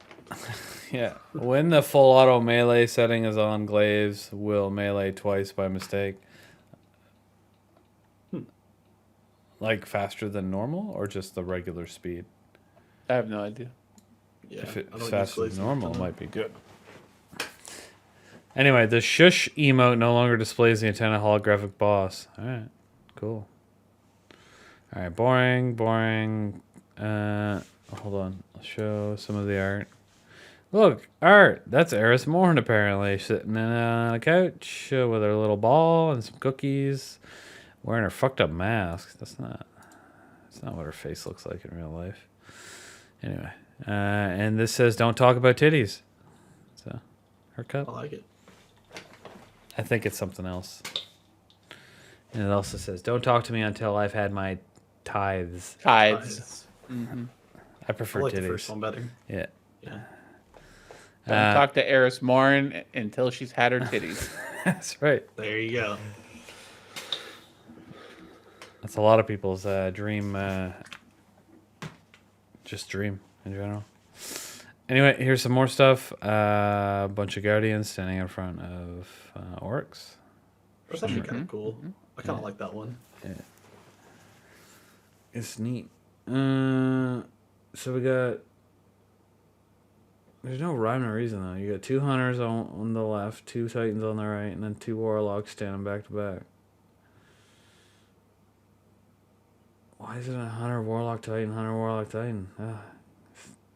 Yeah. When the full auto melee setting is on, glaives will melee twice by mistake. Like faster than normal, or just the regular speed? I have no idea. Yeah, If I it's don't faster use than normal, it glaives. might be good. Anyway, the shush emote no longer displays the antenna holographic boss. All right, cool. All right, boring. Hold on, I'll show some of the art. Look, art. That's Eris Morn apparently sitting on a couch with her little ball and some cookies, wearing her fucked up mask. That's not what her face looks like in real life. Anyway, and this says don't talk about titties. So, her cup. I like it. I think it's something else. And it also says, don't talk to me until I've had my tithes. Tithes. I prefer I like titties. the first one better. Yeah. Yeah. Don't talk to Eris Morn until she's had her titties. That's right. There you go. That's a lot of people's dream. Just dream in general. Anyway, here's some more stuff. A bunch of Guardians standing in front of orcs. That's actually kind of cool. I kind of like that one. Yeah. It's neat. So we got... There's no rhyme or reason, though. You got 2 hunters on the left, 2 titans on the right, and then 2 warlocks standing back to back. Why is it a hunter, warlock, titan, hunter, warlock, titan? Ugh.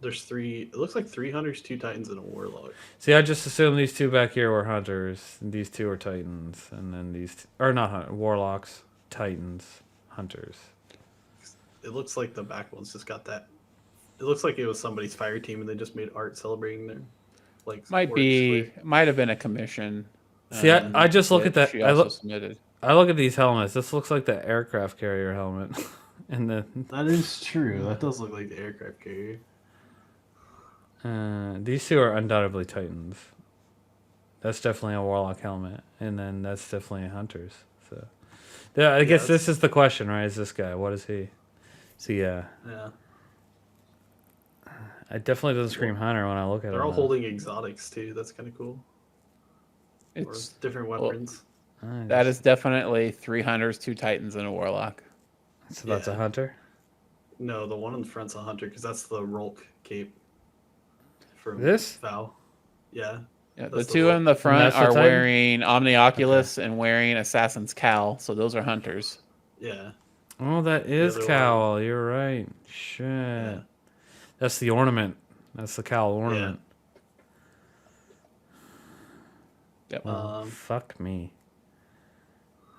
There's 3. It looks like 3 hunters, 2 titans, and a warlock. See, I just assumed these 2 back here were hunters, and these 2 are titans, and then these... Or not warlocks, titans, hunters. It looks like the back one's just got that. It looks like it was somebody's fire team, and they just made art celebrating their Might have been a commission. See, I just look at that. She also submitted. I look at these helmets. This looks like the aircraft carrier helmet, and then That is true. That does look like the aircraft carrier. these 2 are undoubtedly titans. That's definitely a warlock helmet, and then that's definitely hunters. So, yeah, I guess this is the question, right? Is this guy? What is he? So Yeah. It definitely doesn't scream hunter when I look at it. They're all holding exotics too. That's kind of cool. Or It's different weapons. that is definitely 3 hunters, 2 titans, and a warlock. So that's a hunter? No, the one in the front's a hunter because that's the Rolk cape. From This? Val. Yeah. Yeah, the That's the 2 Rolk. in the front that's the are Titan? wearing Omnioculus and wearing Assassin's Cowl, so those are hunters. Yeah. Oh, that is other cowl. You're right. Shit. Yeah. That's the ornament. That's the cowl ornament. Yep. Well, fuck me.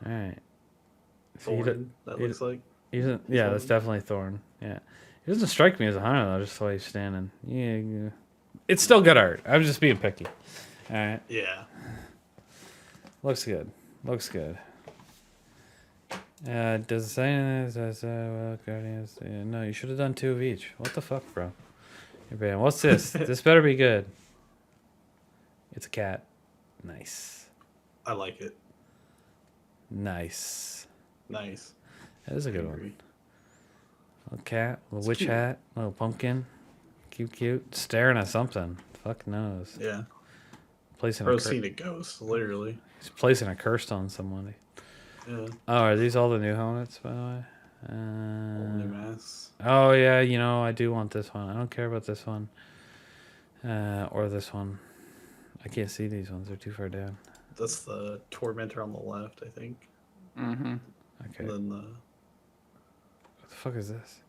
All right. So Thorn, that he looks like. yeah, that's Thorn. definitely Thorn. Yeah. He doesn't strike me as a hunter, though, just the way he's standing. Yeah. It's still good art. I'm just being picky. All right. Yeah. Looks good. Looks good. Does it say anything? Guardians? Yeah, no, you should have done 2 of each. What the fuck, bro? You're bad. What's this? This better be good. It's a cat. Nice. I like it. Nice. Nice. That is a good one. Agree. Little cat, little It's witch cute. hat, little pumpkin. Cute. Staring at something. Fuck knows. Yeah. Placing Bro's seen a ghost, literally. He's placing a curse on somebody. Yeah. Oh, are these all the new helmets, by the way? All new masks. Oh, yeah, I do want this one. I don't care about this one. Or this one. I can't see these ones. They're too far down. That's the Tormentor on the left, I think. Mm-hmm. Okay. And then What the fuck is this?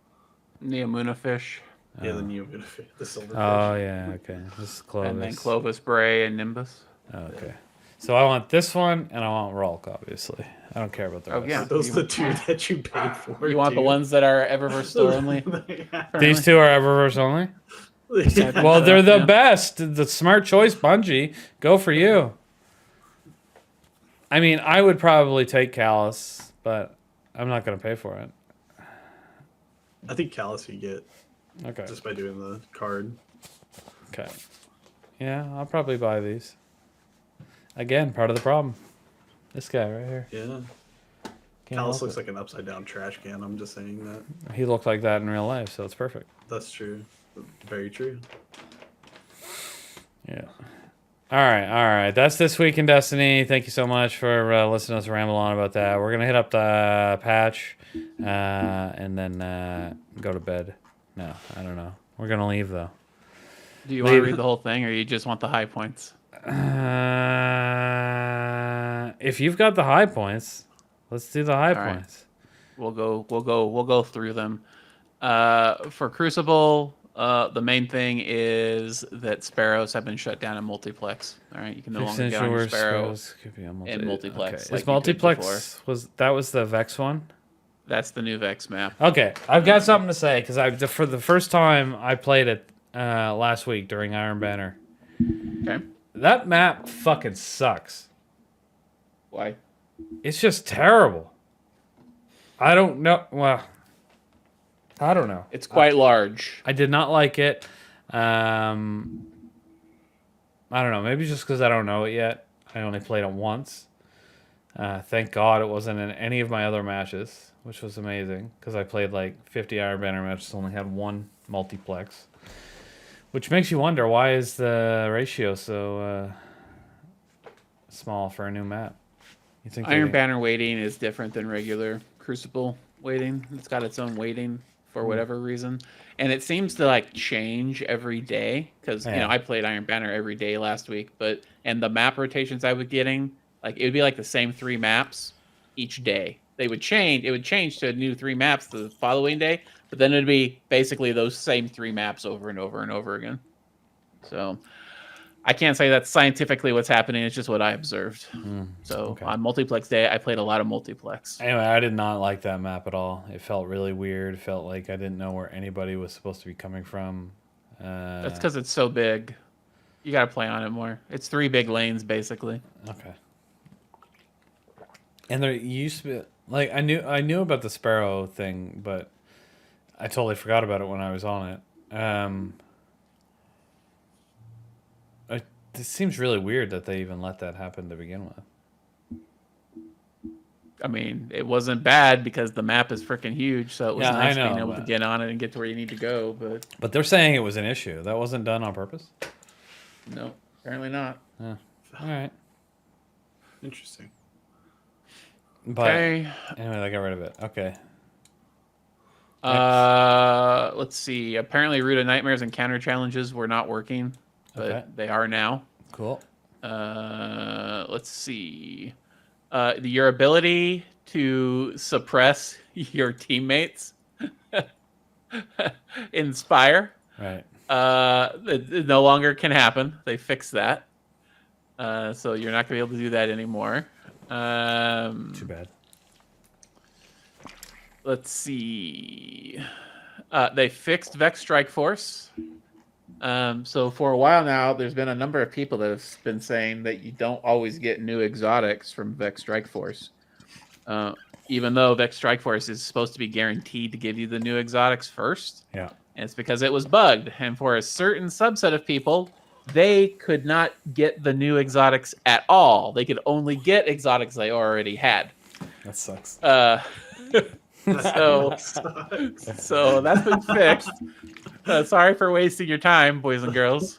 Neomuna fish, the Oh. Neofish, the silverfish. Oh, yeah, okay. This is Clovis. and then Clovis Bray and Nimbus. Oh, okay. So I want this one, and I want Rolk, obviously. I don't care about the Oh, rest. yeah. Those are the 2 that you paid for. You want the dude. ones that are Eververse store only? These 2 are Eververse only? Yeah. Well, they're the Yeah. best. The smart choice, Bungie. Go for you. I mean, I would probably take Callus, but I'm not going to pay for it. I think Callus you get Okay. just by doing the card. Okay. Yeah, I'll probably buy these. Again, part of the problem. This guy right here. Yeah. Can't Callus help looks it. like an upside down trash can. I'm just saying that. He looked like that in real life, so it's perfect. That's true. Very true. Yeah. All right. That's this week in Destiny. Thank you so much for listening to us ramble on about that. We're gonna hit up the patch, and then go to bed. No, I don't know. We're gonna leave though. Do you want to read the whole thing, or you just want the high points? If you've got the high points, let's do the high All right. points. We'll go through them. For Crucible, the main thing is that Sparrows have been shut down in multiplex. All right, you can no longer get on your Sparrow. In multiplex, Okay. like Is you could multiplex was the Vex one? That's the new Vex map. Okay, I've got something to say because for the first time I played it last week during Iron Banner. Okay. That map fucking sucks. Why? It's just terrible. I don't know. Well, I don't know. It's quite large. I did not like it. I don't know. Maybe just because I don't know it yet. I only played it once. Thank God it wasn't in any of my other matches, which was amazing because I played like 50 Iron Banner matches, only had one multiplex, which makes you wonder why is the ratio so small for a new map? You think Iron Banner weighting is different than regular Crucible weighting. It's got its own weighting for whatever reason, and it seems to like change every day because Yeah. I played Iron Banner every day last week, and the map rotations I was getting, like it would be like the same 3 maps each day. They would change. It would change to new 3 maps the following day, but then it'd be basically those same 3 maps over and over and over again. So I can't say that's scientifically what's happening. It's just what I observed. So okay. on multiplex day, I played a lot of multiplex. Anyway, I did not like that map at all. It felt really weird. It felt like I didn't know where anybody was supposed to be coming from. That's because it's so big. You got to play on it more. It's 3 big lanes basically. Okay. And there used to be like I knew about the Sparrow thing, but I totally forgot about it when I was on it. It seems really weird that they even let that happen to begin with. I mean, it wasn't bad because the map is freaking huge, so it was Yeah, I nice being know, able to but- get on it and get to where you need to go. But they're saying it was an issue. That wasn't done on purpose? No, apparently not. Yeah. All right. Interesting. But Okay. anyway, they got rid of it. Okay. Let's see. Apparently, Root of Nightmares and counter challenges were not working, but Okay. they are now. Cool. Let's see. Your ability to suppress your teammates Inspire. Right. It no longer can happen. They fixed that. So you're not going to be able to do that anymore. Too bad. Let's see. They fixed Vex Strike Force. So for a while now, there's been a number of people that have been saying that you don't always get new exotics from Vex Strike Force. Even though Vex Strike Force is supposed to be guaranteed to give you the new exotics first. Yeah. And it's because it was bugged. And for a certain subset of people, they could not get the new exotics at all. They could only get exotics they already had. That sucks. So that's been fixed. Sorry for wasting your time, boys and girls.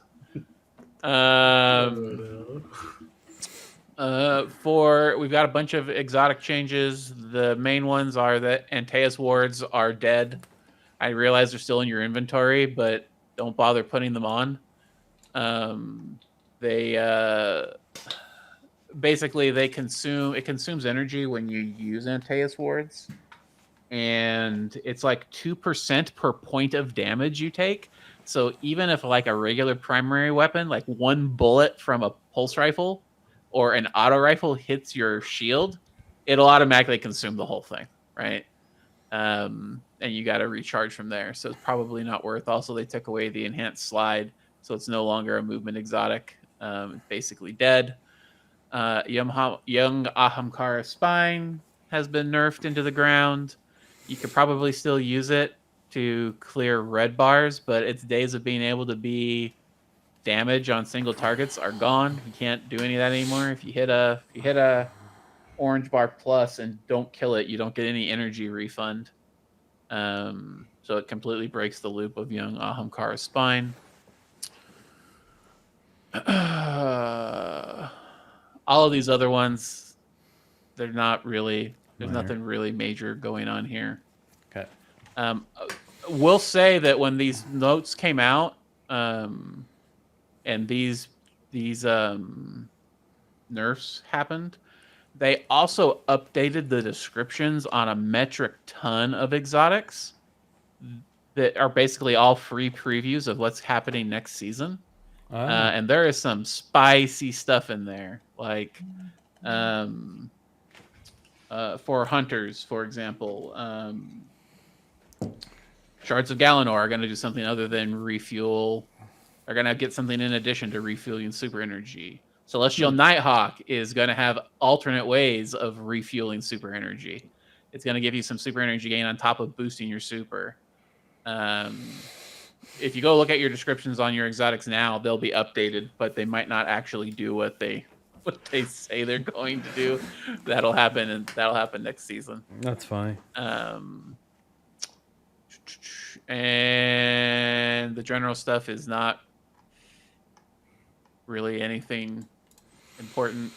We've got a bunch of exotic changes. The main ones are that Antaeus wards are dead. I realize they're still in your inventory, but don't bother putting them on. Basically they consumes energy when you use Antaeus wards. And it's like 2% per point of damage you take. So even if like a regular primary weapon, like one bullet from a pulse rifle or an auto rifle hits your shield, it'll automatically consume the whole thing, right? And you got to recharge from there. So it's probably not worth. Also, they took away the enhanced slide, so it's no longer a movement exotic. Basically dead. Young Ahamkara Spine has been nerfed into the ground. You could probably still use it to clear red bars, but its days of being able to be damage on single targets are gone. You can't do any of that anymore. If you hit a orange bar plus and don't kill it, you don't get any energy refund. So it completely breaks the loop of young Ahamkara Spine. All of these other ones, they're not really. There's nothing really major going on here. Okay. We'll say that when these notes came out, and these nerfs happened, they also updated the descriptions on a metric ton of exotics that are basically all free previews of what's happening next season. Oh. And there is some spicy stuff in there, like for hunters, for example, Shards of Galanor are going to do something other than refuel. Are going to get something in addition to refueling super energy. Celestial Nighthawk is going to have alternate ways of refueling super energy. It's going to give you some super energy gain on top of boosting your super. If you go look at your descriptions on your exotics now, they'll be updated, but they might not actually do what they say they're going to do. That'll happen, and that'll happen next season. That's funny. And the general stuff is not really anything important.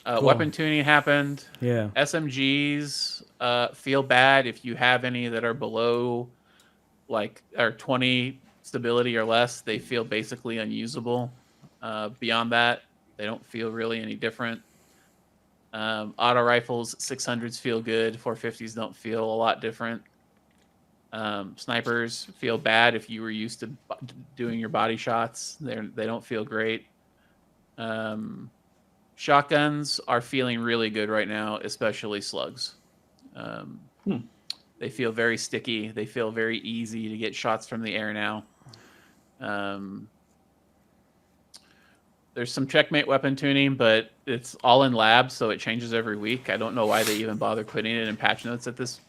Cool. Weapon tuning happened. Yeah. SMGs feel bad if you have any that are below or 20 stability or less. They feel basically unusable. Beyond that, they don't feel really any different. Auto rifles, 600s feel good. 450s don't feel a lot different. Snipers feel bad if you were used to doing your body shots. They don't feel great. Shotguns are feeling really good right now, especially slugs. They feel very sticky. They feel very easy to get shots from the air now. There's some checkmate weapon tuning, but it's all in labs, so it changes every week. I don't know why they even bother putting it in patch notes at this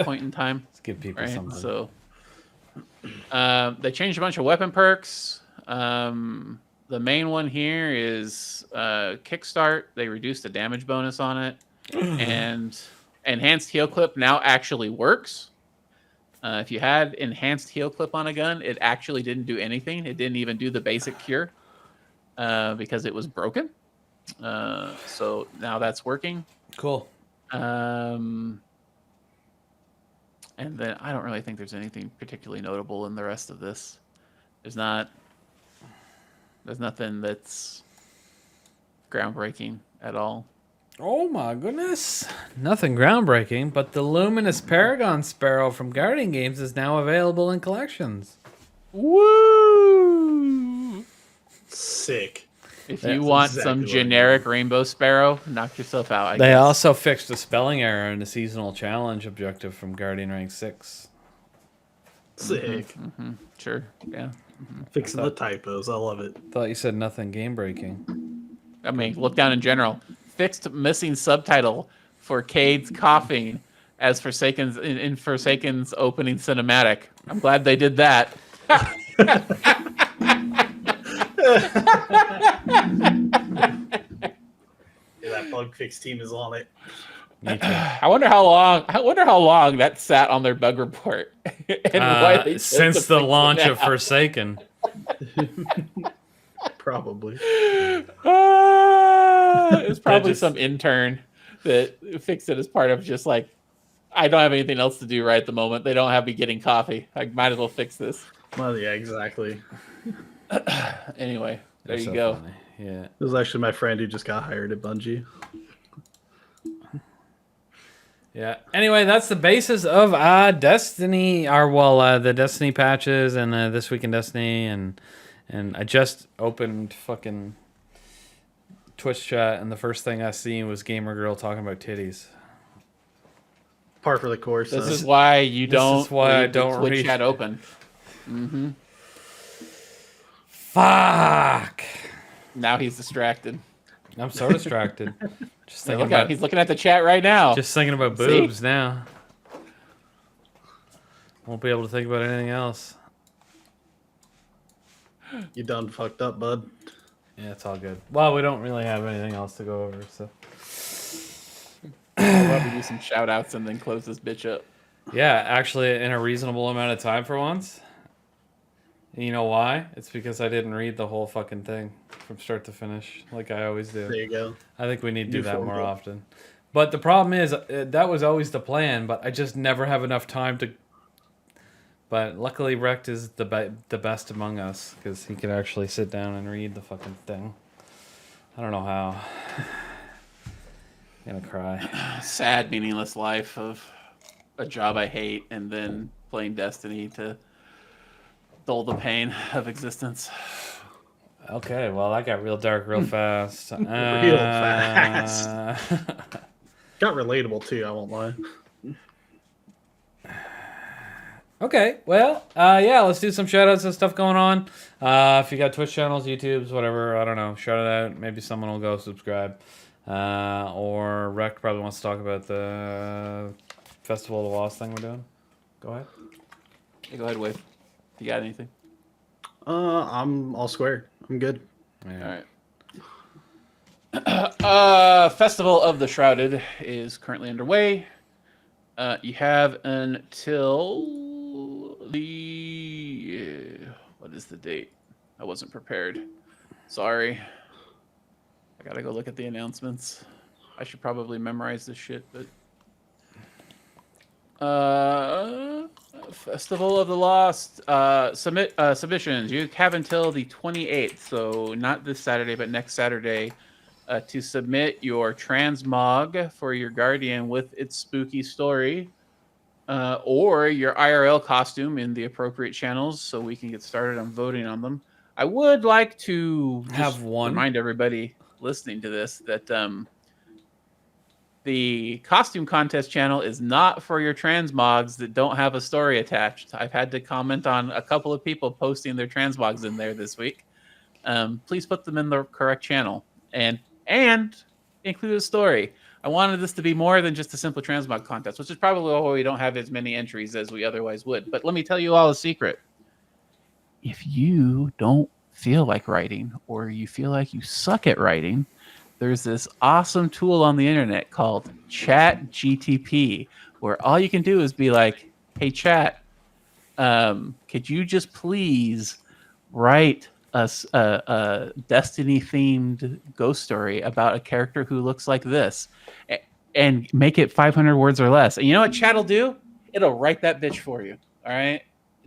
point in time. Let's give people right? something. So they changed a bunch of weapon perks. The main one here is Kickstart. They reduced the damage bonus on it. And enhanced heal clip now actually works. If you had enhanced heal clip on a gun, it actually didn't do anything. It didn't even do the basic cure because it was broken. So now that's working. Cool. And then I don't really think there's anything particularly notable in the rest of this. There's nothing that's groundbreaking at all. Oh my goodness. Nothing groundbreaking, but the Luminous Paragon Sparrow from Guardian Games is now available in collections. Woo! Sick. If That's you want exactly some what I generic rainbow sparrow, knock yourself out. I They guess. also fixed a spelling error in the seasonal challenge objective from Guardian Rank 6. Sick. Mm-hmm. Sure. Yeah. Fixing the typos. I love it. Thought you said nothing game breaking. I mean, look down in general. Fixed missing subtitle for Cade's coughing as Forsaken's in Forsaken's opening cinematic. I'm glad they did that. Yeah, that bug fix team is on it. Me too. I wonder how long that sat on their bug report. And why they chose to Since the fix it launch of now. Forsaken. Probably. It's probably just- some intern that fixed it as part of just like, I don't have anything else to do right at the moment. They don't have me getting coffee. I might as well fix this. Well, yeah, exactly. Anyway, there That's you so go. Funny. Yeah. It was actually my friend who just got hired at Bungie. Yeah. Anyway, that's the basis of Destiny. The Destiny patches and This Week in Destiny, and I just opened fucking Twitch chat, and the first thing I seen was Gamer Girl talking about titties. Par for the course. This though. is why you This don't. is why I leave the don't Twitch read. chat open. Mm-hmm. Fuck. Now he's distracted. I'm so distracted. Just Hey, thinking look at him. about He's looking at the chat right now. just thinking about See? boobs now. Won't be able to think about anything else. You done fucked up, bud. Yeah, it's all good. Well, we don't really have anything else to go over, so. I'll probably do some shout outs and then close this bitch up. Yeah, actually, in a reasonable amount of time for once. And you know why? It's because I didn't read the whole fucking thing from start to finish, like I always do. There you go. I think we need to do New that more format. often. But the problem is, that was always the plan, but I just never have enough time to. But luckily, Wrecked is the best among us, because he could actually sit down and read the fucking thing. I don't know how. I'm gonna cry. Sad, meaningless life of a job I hate and then playing Destiny to dull the pain of existence. Okay, well, that got real dark real fast. Real fast. Got relatable too, I won't lie. Okay, well, yeah, let's do some shout outs and stuff going on. If you got Twitch channels, YouTubes, whatever, I don't know, shout it out. Maybe someone will go subscribe. Or Rec probably wants to talk about the Festival of the Lost thing we're doing. Go ahead. Hey, go ahead, Wave. You got anything? I'm all square. I'm good. Yeah. All right. Festival of the Shrouded is currently underway. You have until the what is the date? I wasn't prepared. Sorry. I gotta go look at the announcements. I should probably memorize this shit, but Festival of the Lost submissions. You have until the 28th, so not this Saturday, but next Saturday, to submit your transmog for your Guardian with its spooky story, or your IRL costume in the appropriate channels, so we can get started on voting on them. I would like to Have one. remind everybody listening to this that the costume contest channel is not for your transmogs that don't have a story attached. I've had to comment on a couple of people posting their transmogs in there this week. Please put them in the correct channel and include a story. I wanted this to be more than just a simple transmog contest, which is probably why we don't have as many entries as we otherwise would. But let me tell you all a secret. If you don't feel like writing, or you feel like you suck at writing, there's this awesome tool on the internet called Chat GTP, where all you can do is be like, "Hey, chat, could you just please write a Destiny themed ghost story about a character who looks like this, and make it 500 words or less?" And you know what chat will do? It'll write that bitch for you. All right,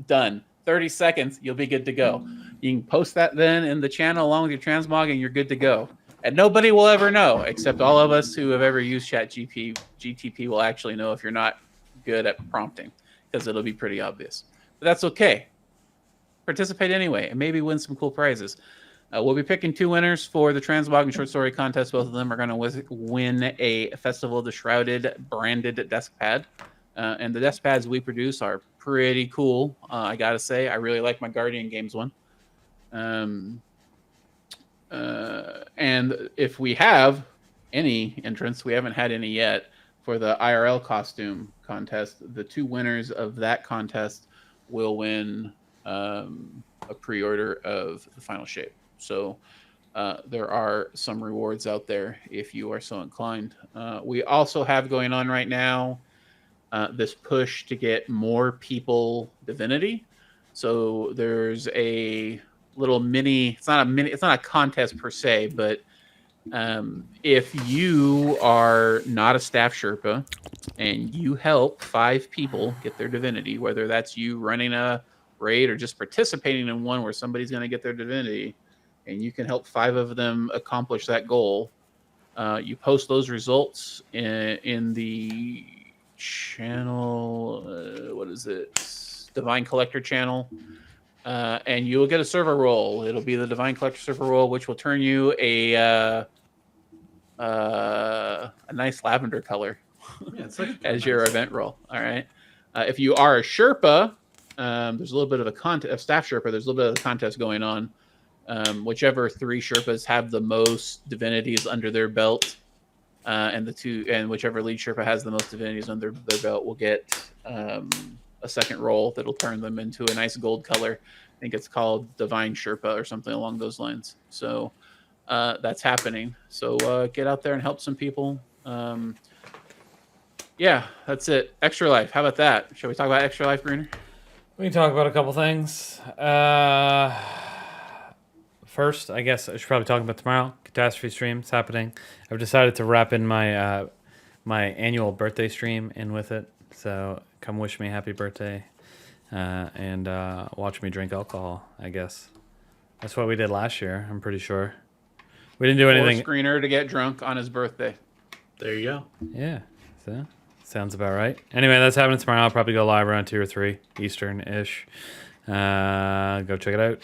done. 30 seconds, you'll be good to go. You can post that then in the channel along with your transmog, and you're good to go. And nobody will ever know, except all of us who have ever used Chat GTP will actually know if you're not good at prompting, because it'll be pretty obvious. But that's okay. Participate anyway, and maybe win some cool prizes. We'll be picking 2 winners for the Transmog and Short Story contest. Both of them are going to win a Festival of the Shrouded branded desk pad. And the desk pads we produce are pretty cool. I got to say, I really like my Guardian Games one. And if we have any entrants, we haven't had any yet, for the IRL costume contest, the 2 winners of that contest will win a pre-order of the final shape. So there are some rewards out there if you are so inclined. We also have going on right now this push to get more people Divinity. So there's a little mini, it's not a contest per se, but if you are not a staff Sherpa and you help 5 people get their Divinity, whether that's you running a raid or just participating in one where somebody's going to get their Divinity, and you can help 5 of them accomplish that goal, you post those results in the channel, what is it, Divine Collector channel, and you will get a server role. It'll be the Divine Collector server role, which will turn you a nice lavender color as your event role. All right. If you are a Sherpa, there's a little bit of a staff Sherpa. There's a little bit of a contest going on. Whichever 3 Sherpas have the most divinities under their belt, and whichever lead Sherpa has the most divinities under their belt will get a second role that'll turn them into a nice gold color. I think it's called Divine Sherpa or something along those lines. So that's happening. So get out there and help some people. Yeah, that's it. Extra Life. How about that? Shall we talk about Extra Life, Greener? We can talk about a couple things. First, I guess I should probably talk about tomorrow. Catastrophe stream is happening. I've decided to wrap in my my annual birthday stream in with it. So come wish me happy birthday and watch me drink alcohol, I guess. That's what we did last year, I'm pretty sure. We didn't do anything. Screener to get drunk on his birthday. There you go. Yeah, so sounds about right. Anyway, that's happening tomorrow. I'll probably go live around 2 or 3 Eastern-ish. Go check it out.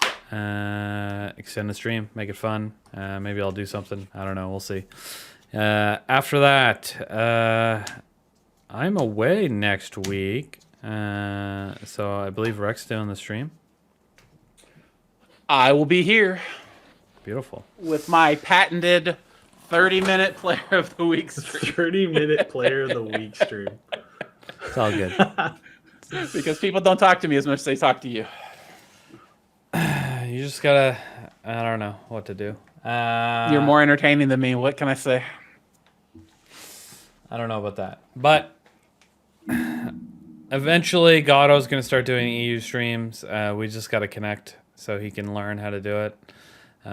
Extend the stream, make it fun. Maybe I'll do something. I don't know. We'll see. After that, I'm away next week. So I believe Rex doing the stream. I will be here. Beautiful. With my patented 30-minute player of the week stream. 30-minute player of the week stream. It's all good. Because people don't talk to me as much as they talk to you. You just gotta, I don't know what to do. You're more entertaining than me. What can I say? I don't know about that. But eventually, Gatto's going to start doing EU streams. We just got to connect so he can learn how to do it. So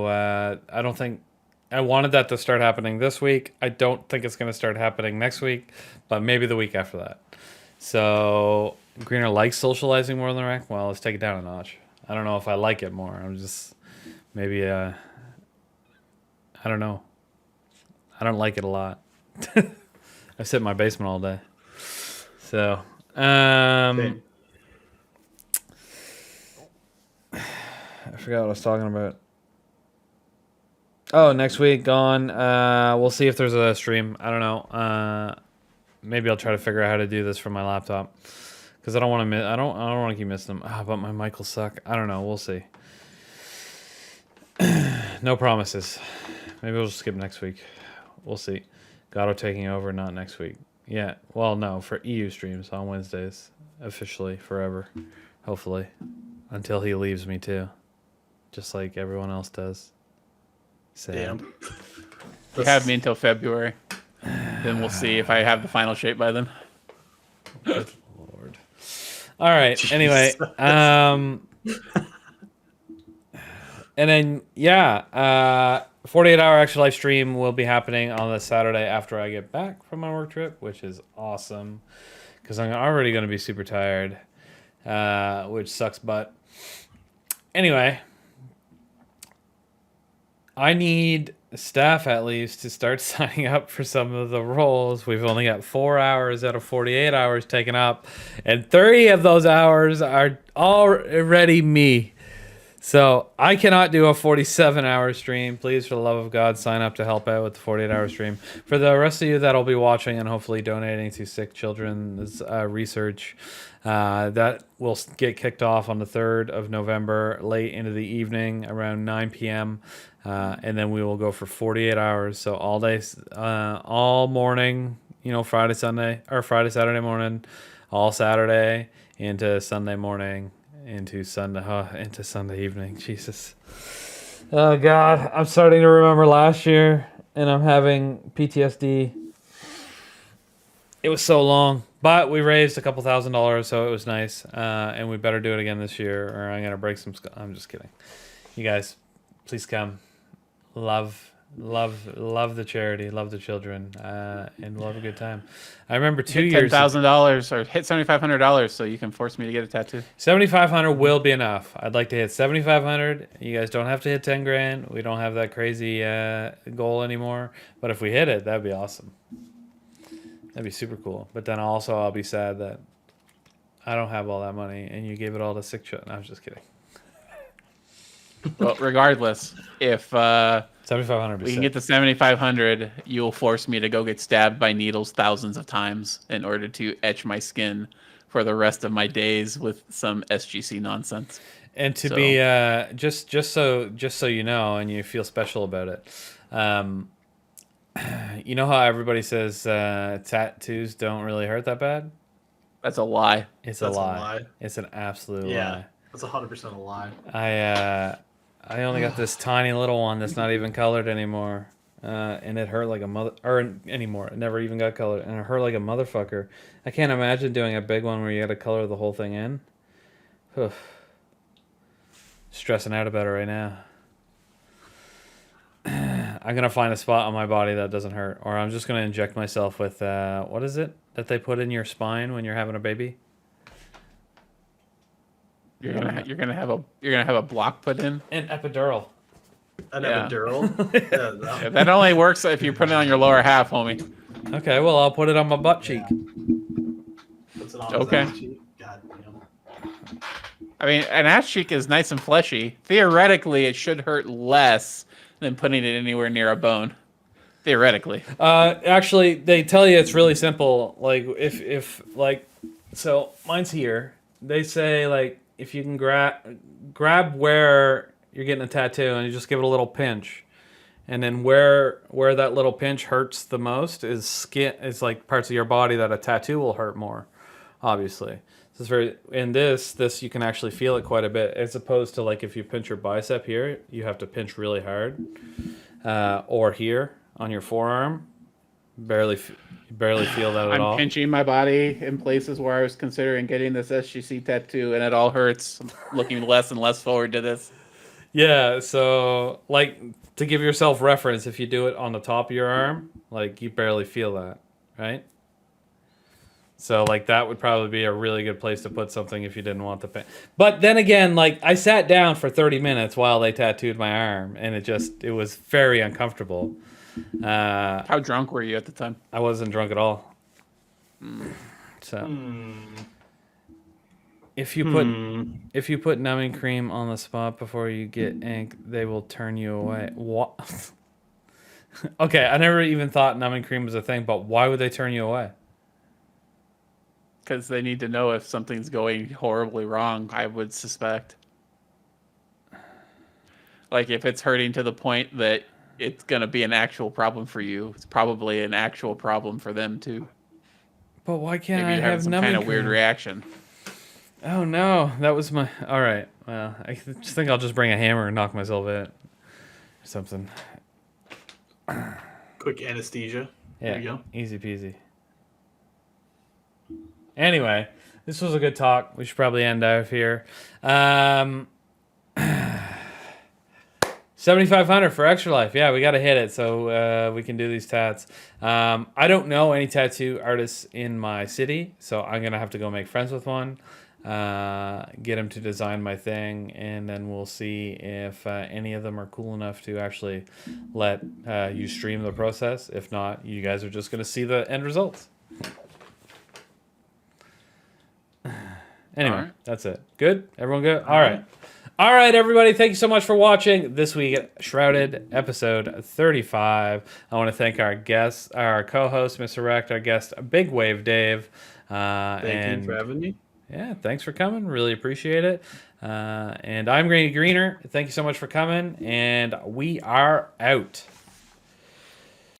I don't think... I wanted that to start happening this week. I don't think it's going to start happening next week, but maybe the week after that. So Greener likes socializing more than Rec. Well, let's take it down a notch. I don't know if I like it more. I'm just maybe I don't know. I don't like it a lot. I sit in my basement all day. So I forgot what I was talking about. Oh, next week gone. We'll see if there's a stream. I don't know. Maybe I'll try to figure out how to do this from my laptop because I don't want to. I don't want to keep missing them. But my mic will suck. I don't know. We'll see. No promises. Maybe we'll just skip next week. We'll see. Gatto taking over, not next week. Yeah. Well, no, for EU streams on Wednesdays, officially forever, hopefully, until he leaves me too, just like everyone else does. So, Damn. You have me until February. Then we'll see if I have the final shape by then. Good Lord. All right. Anyway, and then 48-hour extra live stream will be happening on the Saturday after I get back from my work trip, which is awesome because I'm already going to be super tired, which sucks butt. Anyway, I need staff at least to start signing up for some of the roles. We've only got 4 hours out of 48 hours taken up, and 30 of those hours are already me. So I cannot do a 47-hour stream. Please, for the love of God, sign up to help out with the 48-hour stream. For the rest of you that'll be watching and hopefully donating to sick children's research, that will get kicked off on the 3rd of November, late into the evening, around 9 p.m., and then we will go for 48 hours. So all day, all morning, Friday, Saturday morning, all Saturday into Sunday morning. Into Sunday evening. Jesus. Oh God, I'm starting to remember last year, and I'm having PTSD. It was so long, but we raised a couple $1,000, so it was nice. And we better do it again this year, or I'm gonna break some. I'm just kidding. You guys, please come. Love the charity, love the children, and we'll have a good time. I remember 2 years. $10,000 or hit $7,500, so you can force me to get a tattoo. 7,500 will be enough. I'd like to hit 7,500. You guys don't have to hit 10 grand. We don't have that crazy goal anymore. But if we hit it, that'd be awesome. That'd be super cool. But then also I'll be sad that I don't have all that money and you gave it all to sick children. I'm just kidding. Well, regardless, if 7,500 we can get to 7,500, you'll force me to go get stabbed by needles thousands of times in order to etch my skin for the rest of my days with some SGC nonsense. And to be just so you know, and you feel special about it. You know how everybody says tattoos don't really hurt that bad? That's a lie. That's a lie. It's an absolute lie. That's 100% a lie. I only got this tiny little one that's not even colored anymore, and it hurt like a mother. Or anymore, it never even got colored, and it hurt like a motherfucker. I can't imagine doing a big one where you got to color the whole thing in. Stressing out about it right now. I'm gonna find a spot on my body that doesn't hurt, or I'm just gonna inject myself with what is it that they put in your spine when you're having a baby? You're gonna have a block put in. An epidural. An epidural? Yeah, that only works if you put it on your lower half, homie. Okay, well I'll put it on my butt cheek. Okay. God damn. I mean, an ass cheek is nice and fleshy. Theoretically, it should hurt less than putting it anywhere near a bone. Theoretically. Actually, they tell you it's really simple. Like if so mine's here. They say like if you can grab where you're getting a tattoo and you just give it a little pinch, and then where that little pinch hurts the most is skin. It's like parts of your body that a tattoo will hurt more, obviously. This is very in this you can actually feel it quite a bit, as opposed to like if you pinch your bicep here, you have to pinch really hard, or here on your forearm, barely feel that at all. I'm pinching my body in places where I was considering getting this SGC tattoo, and it all hurts. I'm looking less and less forward to this. Yeah, so like to give yourself reference, if you do it on the top of your arm, like you barely feel that, right? So like that would probably be a really good place to put something if you didn't want the pain. But then again, like I sat down for 30 minutes while they tattooed my arm, and it was very uncomfortable. How drunk were you at the time? I wasn't drunk at all. So if you put numbing cream on the spot before you get ink, they will turn you away. What? Okay, I never even thought numbing cream was a thing, but why would they turn you away? Because they need to know if something's going horribly wrong, I would suspect. Like if it's hurting to the point that it's going to be an actual problem for you, it's probably an actual problem for them too. But why can't Maybe I have some numbing kind of cream? weird reaction? Oh no, that was my... All right, well, I just think I'll just bring a hammer and knock myself out. Or something. Quick anesthesia. Yeah, There you go. easy peasy. Anyway, this was a good talk. We should probably end out here. 7,500 for Extra Life. Yeah, we got to hit it so we can do these tats. I don't know any tattoo artists in my city, so I'm going to have to go make friends with one, get him to design my thing, and then we'll see if any of them are cool enough to actually let you stream the process. If not, you guys are just going to see the end results. Anyway, All right. That's it. Good? Everyone good? All right. All right, everybody. Thank you so much for watching this week at Shrouded, episode 35. I want to thank our guests, our co-host, Mister Wrecked, our guest, BigWaveDave. Thank you for having me. Yeah, thanks for coming. Really appreciate it. And I'm Agreener. Thank you so much for coming, and we are out.